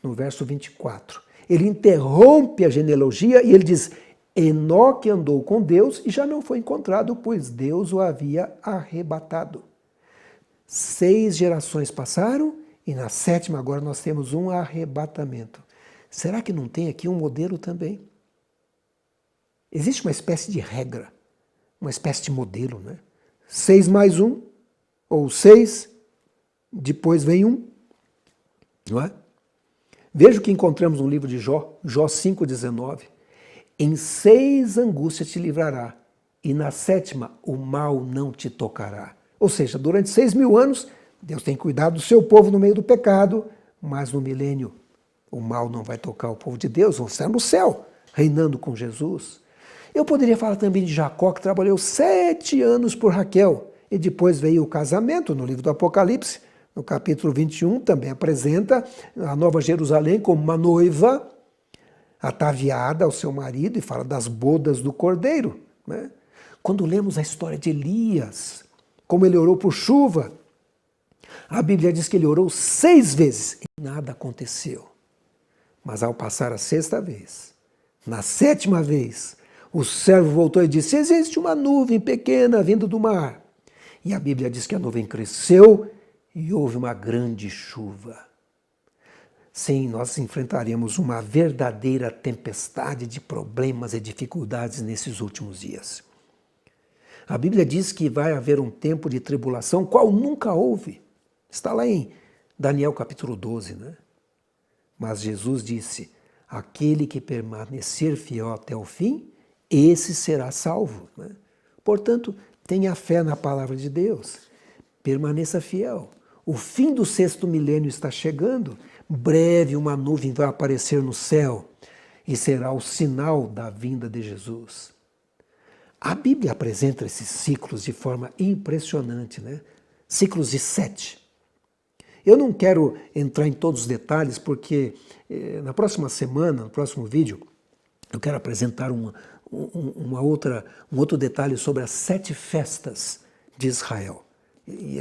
no verso 24. Ele interrompe a genealogia e ele diz, Enoque andou com Deus e já não foi encontrado, pois Deus o havia arrebatado. 6 gerações passaram e na 7ª agora nós temos um arrebatamento. Será que não tem aqui um modelo também? Existe uma espécie de regra, uma espécie de modelo, né? 6 mais 1, ou 6, depois vem 1, não é? Veja o que encontramos no livro de Jó, Jó 5,19. Em 6 angústias te livrará, e na 7ª o mal não te tocará. Ou seja, durante 6.000 anos, Deus tem cuidado do seu povo no meio do pecado, mas no milênio o mal não vai tocar o povo de Deus, vão estar no céu, reinando com Jesus. Eu poderia falar também de Jacó, que trabalhou 7 anos por Raquel, e depois veio o casamento, no livro do Apocalipse, no capítulo 21, também apresenta a Nova Jerusalém como uma noiva ataviada ao seu marido e fala das bodas do cordeiro, né? Quando lemos a história de Elias, como ele orou por chuva, a Bíblia diz que ele orou 6 vezes e nada aconteceu. Mas ao passar a 6ª vez, na 7ª vez, o servo voltou e disse, existe uma nuvem pequena vindo do mar. E a Bíblia diz que a nuvem cresceu e houve uma grande chuva. Sim, nós enfrentaremos uma verdadeira tempestade de problemas e dificuldades nesses últimos dias. A Bíblia diz que vai haver um tempo de tribulação, qual nunca houve. Está lá em Daniel capítulo 12, né? Mas Jesus disse, aquele que permanecer fiel até o fim, esse será salvo, né? Portanto, tenha fé na palavra de Deus, permaneça fiel. O fim do 6º milênio está chegando, breve uma nuvem vai aparecer no céu e será o sinal da vinda de Jesus. A Bíblia apresenta esses ciclos de forma impressionante, né? Ciclos de 7. Eu não quero entrar em todos os detalhes, porque na próxima semana, no próximo vídeo, eu quero apresentar um outro detalhe sobre as 7 festas de Israel. E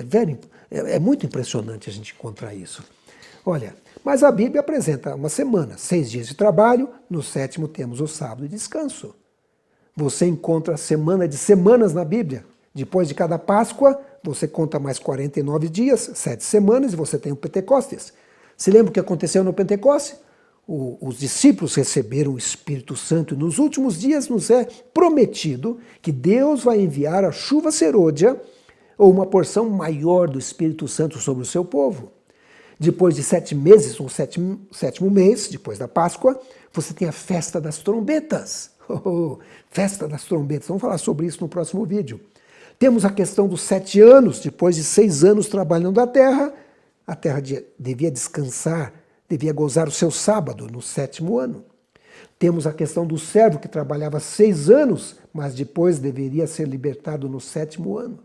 é muito impressionante a gente encontrar isso. Olha, mas a Bíblia apresenta uma semana, 6 dias de trabalho, no 7º temos o sábado de descanso. Você encontra a semana de semanas na Bíblia. Depois de cada Páscoa, você conta mais 49 dias, 7 semanas, e você tem o Pentecostes. Se lembra o que aconteceu no Pentecostes? os discípulos receberam o Espírito Santo e nos últimos dias nos é prometido que Deus vai enviar a chuva serôdia ou uma porção maior do Espírito Santo sobre o seu povo. Depois de 7 meses, no sétimo mês, depois da Páscoa, você tem a festa das trombetas. Festa das trombetas. Vamos falar sobre isso no próximo vídeo. Temos a questão dos 7 anos. Depois de 6 anos trabalhando a terra devia descansar, devia gozar o seu sábado no 7º ano. Temos a questão do servo que trabalhava 6 anos, mas depois deveria ser libertado no 7º ano.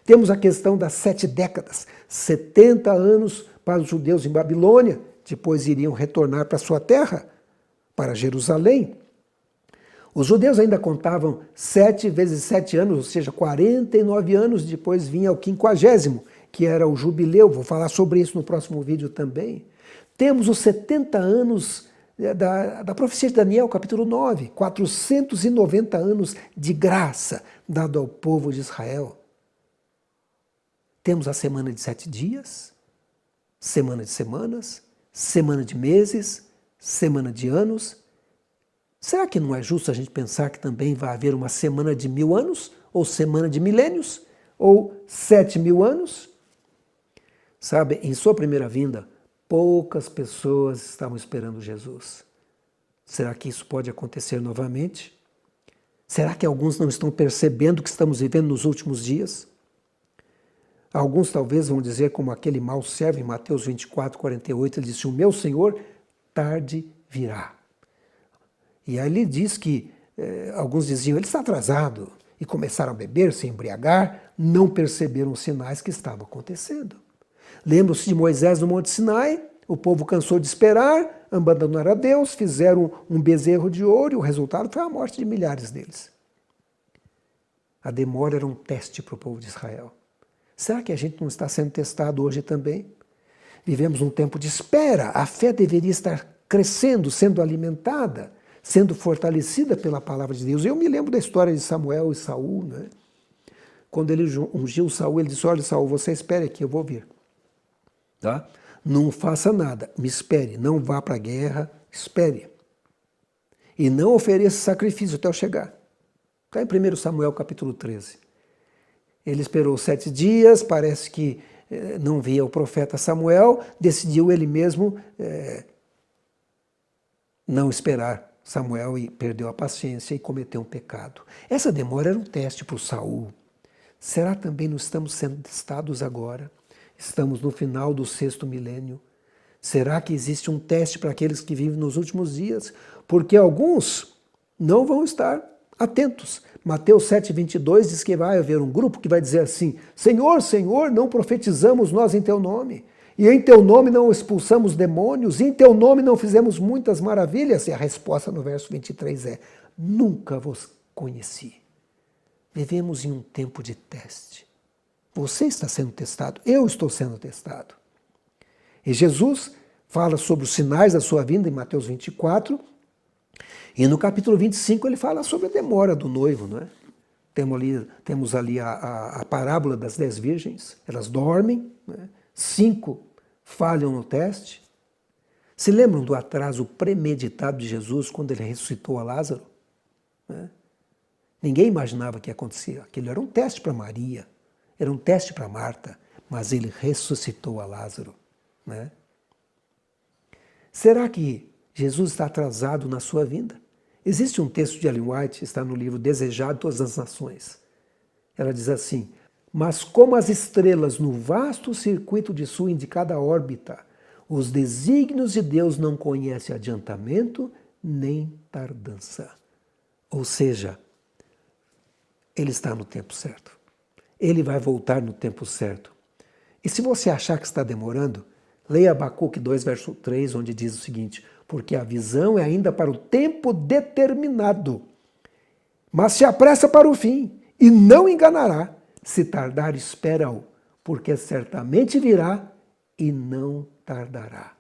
Temos a questão das 7 décadas, 70 anos para os judeus em Babilônia, depois iriam retornar para sua terra, para Jerusalém. Os judeus ainda contavam 7 vezes 7 anos, ou seja, 49 anos, depois vinha o 50º, que era o jubileu. Vou falar sobre isso no próximo vídeo também. Temos os 70 anos da profecia de Daniel, capítulo 9, 490 anos de graça dado ao povo de Israel. Temos a semana de 7 dias, semana de semanas, semana de meses, semana de anos. Será que não é justo a gente pensar que também vai haver uma semana de 1000 anos, ou semana de milênios, ou 7.000 anos? Sabe, em sua primeira vinda, poucas pessoas estavam esperando Jesus. Será que isso pode acontecer novamente? Será que alguns não estão percebendo o que estamos vivendo nos últimos dias? Alguns talvez vão dizer como aquele mau servo em Mateus 24, 48, ele disse: o meu Senhor tarde virá. E aí ele diz que alguns diziam, ele está atrasado, e começaram a beber, se embriagar, não perceberam os sinais que estavam acontecendo. Lembram-se de Moisés no Monte Sinai, o povo cansou de esperar, abandonaram a Deus, fizeram um bezerro de ouro e o resultado foi a morte de milhares deles. A demora era um teste para o povo de Israel. Será que a gente não está sendo testado hoje também? Vivemos um tempo de espera, a fé deveria estar crescendo, sendo alimentada, sendo fortalecida pela palavra de Deus. Eu me lembro da história de Samuel e Saul, né? Quando ele ungiu Saul, ele disse: olha, Saul, você espere aqui, eu vou vir. Tá? Não faça nada, me espere, não vá para a guerra, espere. E não ofereça sacrifício até eu chegar. Está em 1 Samuel capítulo 13. Ele esperou 7 dias, parece que não via o profeta Samuel, decidiu ele mesmo não esperar Samuel e perdeu a paciência e cometeu um pecado. Essa demora era um teste para o Saul. Será também não estamos sendo testados agora? Estamos no final do 6º milênio. Será que existe um teste para aqueles que vivem nos últimos dias? Porque alguns não vão estar atentos. Mateus 7,22 diz que vai haver um grupo que vai dizer assim: Senhor, Senhor, não profetizamos nós em Teu nome, e em Teu nome não expulsamos demônios, e em Teu nome não fizemos muitas maravilhas. E a resposta no verso 23 é: nunca vos conheci. Vivemos em um tempo de teste. Você está sendo testado, eu estou sendo testado. E Jesus fala sobre os sinais da sua vinda em Mateus 24, e no capítulo 25 ele fala sobre a demora do noivo, não é? Temos ali a parábola das 10 virgens, elas dormem, né? 5 falham no teste. Se lembram do atraso premeditado de Jesus quando ele ressuscitou a Lázaro? Né? Ninguém imaginava que ia acontecer. Aquilo era um teste para Maria, era um teste para Marta, mas ele ressuscitou a Lázaro. Né? Será que Jesus está atrasado na sua vinda? Existe um texto de Ellen White, está no livro Desejado de Todas as Nações. Ela diz assim: mas como as estrelas no vasto circuito de sua indicada órbita, os desígnios de Deus não conhecem adiantamento nem tardança. Ou seja, Ele está no tempo certo. Ele vai voltar no tempo certo. E se você achar que está demorando, leia Abacuque 2, verso 3, onde diz o seguinte: porque a visão é ainda para o tempo determinado, mas se apressa para o fim, e não enganará. Se tardar, espera-o, porque certamente virá e não tardará.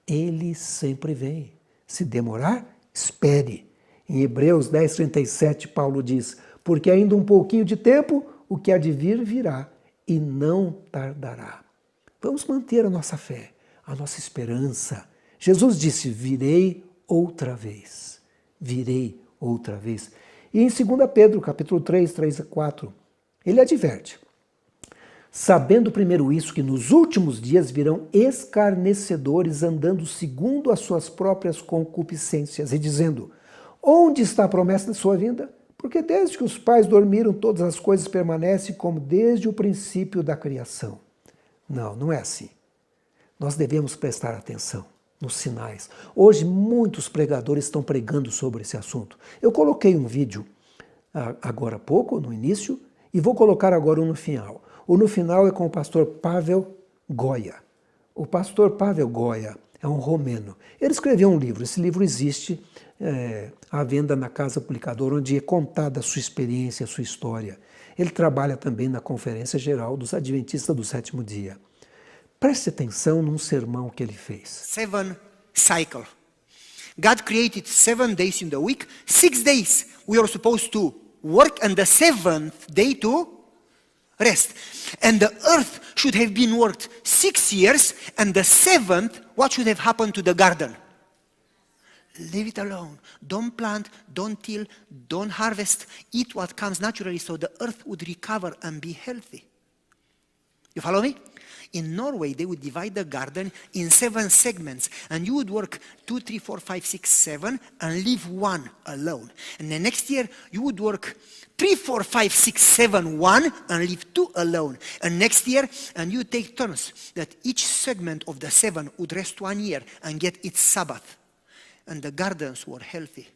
Ele sempre vem. Se demorar, espere. Em Hebreus 10, 37, Paulo diz: porque ainda um pouquinho de tempo, o que há de vir virá, e não tardará. Vamos manter a nossa fé, a nossa esperança. Jesus disse, virei outra vez. Virei outra vez. E em 2 Pedro, capítulo 3, 3 a 4, ele adverte. Sabendo primeiro isso, que nos últimos dias virão escarnecedores andando segundo as suas próprias concupiscências e dizendo, onde está a promessa da sua vinda? Porque desde que os pais dormiram, todas as coisas permanecem como desde o princípio da criação. Não, não é assim. Nós devemos prestar atenção nos sinais. Hoje, muitos pregadores estão pregando sobre esse assunto. Eu coloquei um vídeo agora há pouco, no início, e vou colocar agora um no final. O no final é com o pastor Pavel Goia. O pastor Pavel Goia é um romeno. Ele escreveu um livro. Esse livro existe à venda na Casa Publicadora, onde é contada a sua experiência, a sua história. Ele trabalha também na Conferência Geral dos Adventistas do Sétimo Dia. Preste atenção num sermão que ele fez. 7 cycle. God created 7 days in the week. 6 days we are supposed to work, and the 7th day to rest. And the earth should have been worked 6 years, and the 7th, what should have happened to the garden? Leave it alone. Don't plant, don't till, don't harvest. Eat what comes naturally so the earth would recover and be healthy. You follow me? In Norway, they would divide the garden in 7 segments, and you would work 2, 3, 4, 5, 6, 7, and leave 1 alone. And the next year, you would work 3, 4, 5, 6, 7, 1, and leave 2 alone. And next year, and you take turns, that each segment of the 7 would rest 1 year and get its Sabbath. And the gardens were healthy,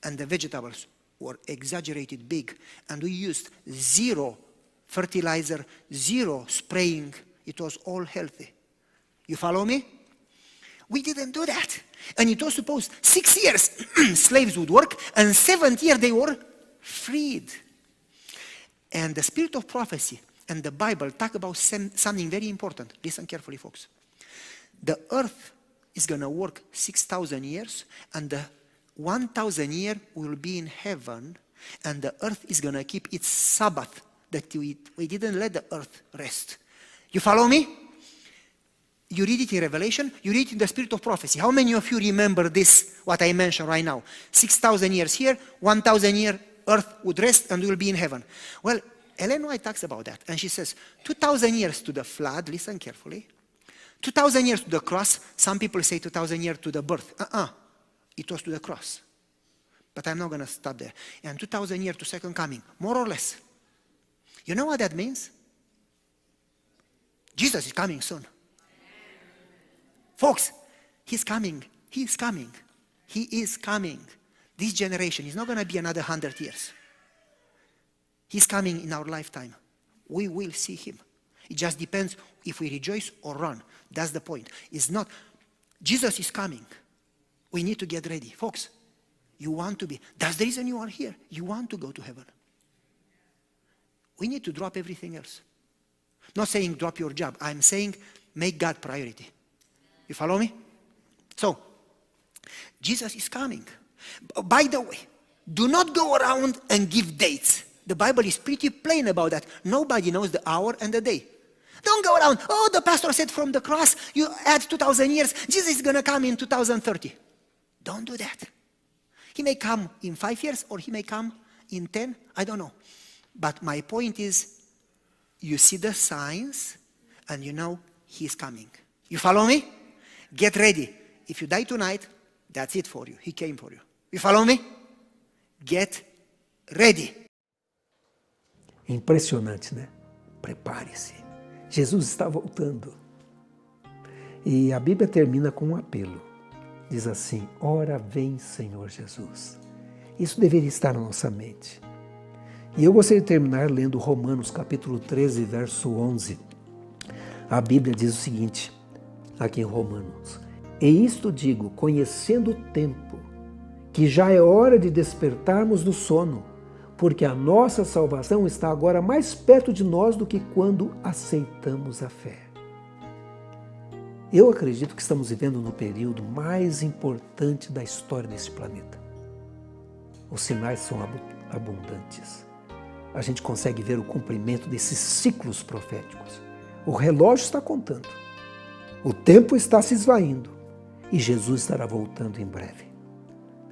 and the vegetables were exaggerated big, and we used 0 fertilizer, 0 spraying. It was all healthy. You follow me? We didn't do that. And it was supposed 6 years slaves would work, and 7th year they were freed. And the spirit of prophecy and the Bible talk about something very important. Listen carefully, folks. The earth is going to work 6,000 years, and the 1,000 year will be in heaven, and the earth is going to keep its Sabbath, that we didn't let the earth rest. You follow me? You read it in Revelation, you read it in the spirit of prophecy. How many of you remember this, what I mentioned right now? 6,000 years here, 1,000 year earth would rest and we will be in heaven. Well, Ellen White talks about that, and she says 2,000 years to the flood, listen carefully. 2,000 years to the cross, some people say 2,000 years to the birth. It was to the cross. But I'm not going to stop there. And 2,000 years to second coming, more or less. You know what that means? Jesus is coming soon. Folks, he's coming. He is coming. He is coming. This generation is not going to be another 100 years. He's coming in our lifetime. We will see him. It just depends if we rejoice or run. That's the point. It's not, Jesus is coming. We need to get ready. Folks, you want to be, that's the reason you are here. You want to go to heaven. We need to drop everything else. Not saying drop your job. I'm saying make God priority. You follow me? So, Jesus is coming. By the way, do not go around and give dates. The Bible is pretty plain about that. Nobody knows the hour and the day. Don't go around, oh, the pastor said from the cross, you add 2,000 years, Jesus is going to come in 2030. Don't do that. He may come in 5 years or he may come in 10, I don't know. But my point is, you see the signs and you know he's coming. You follow me? Get ready. If you die tonight, that's it for you. He came for you. You follow me? Get ready. Impressionante, né? Prepare-se. Jesus está voltando. E a Bíblia termina com um apelo. Diz assim, ora vem, Senhor Jesus. Isso deveria estar na nossa mente. E eu gostaria de terminar lendo Romanos capítulo 13, verso 11. A Bíblia diz o seguinte, aqui em Romanos. E isto digo, conhecendo o tempo, que já é hora de despertarmos do sono, porque a nossa salvação está agora mais perto de nós do que quando aceitamos a fé. Eu acredito que estamos vivendo no período mais importante da história desse planeta. Os sinais são abundantes. A gente consegue ver o cumprimento desses ciclos proféticos. O relógio está contando. O tempo está se esvaindo. e Jesus estará voltando em breve.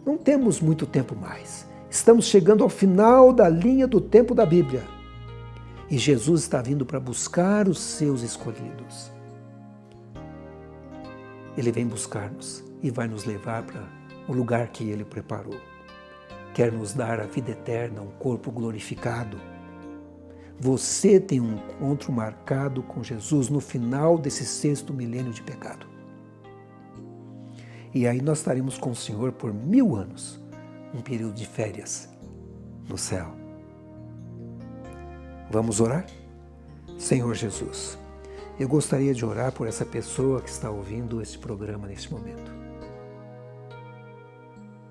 Não temos muito tempo mais. Estamos chegando ao final da linha do tempo da Bíblia. E Jesus está vindo para buscar os seus escolhidos. Ele vem buscar-nos e vai nos levar para o lugar que Ele preparou. Quer nos dar a vida eterna, um corpo glorificado. Você tem um encontro marcado com Jesus no final desse 6º milênio de pecado. E aí nós estaremos com o Senhor por 1000 anos, um período de férias no céu. Vamos orar? Senhor Jesus, eu gostaria de orar por essa pessoa que está ouvindo esse programa neste momento.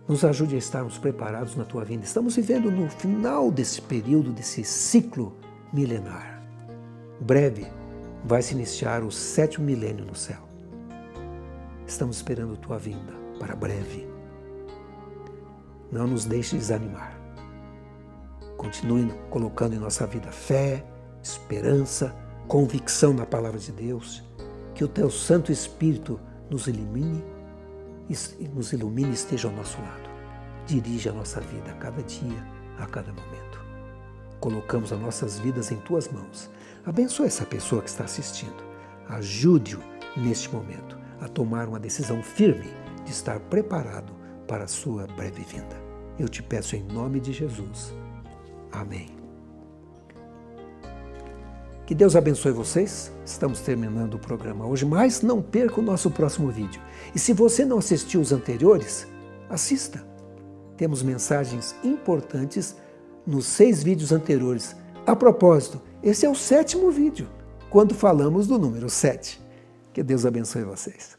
Nos ajude a estarmos preparados na Tua vinda. Estamos vivendo no final desse período, desse ciclo milenar. Breve vai se iniciar o 7º milênio no céu. Estamos esperando Tua vinda para breve. Não nos deixe desanimar. Continue colocando em nossa vida fé, esperança, convicção na Palavra de Deus. Que o Teu Santo Espírito nos ilumine e esteja ao nosso lado. Dirige a nossa vida a cada dia, a cada momento. Colocamos as nossas vidas em Tuas mãos. Abençoe essa pessoa que está assistindo. Ajude-o neste momento a tomar uma decisão firme de estar preparado para a sua breve vinda. Eu te peço em nome de Jesus. Amém. Que Deus abençoe vocês. Estamos terminando o programa hoje, mas não perca o nosso próximo vídeo. E se você não assistiu os anteriores, assista. Temos mensagens importantes nos 6 vídeos anteriores. A propósito, esse é o 7º vídeo, quando falamos do número 7. Que Deus abençoe vocês.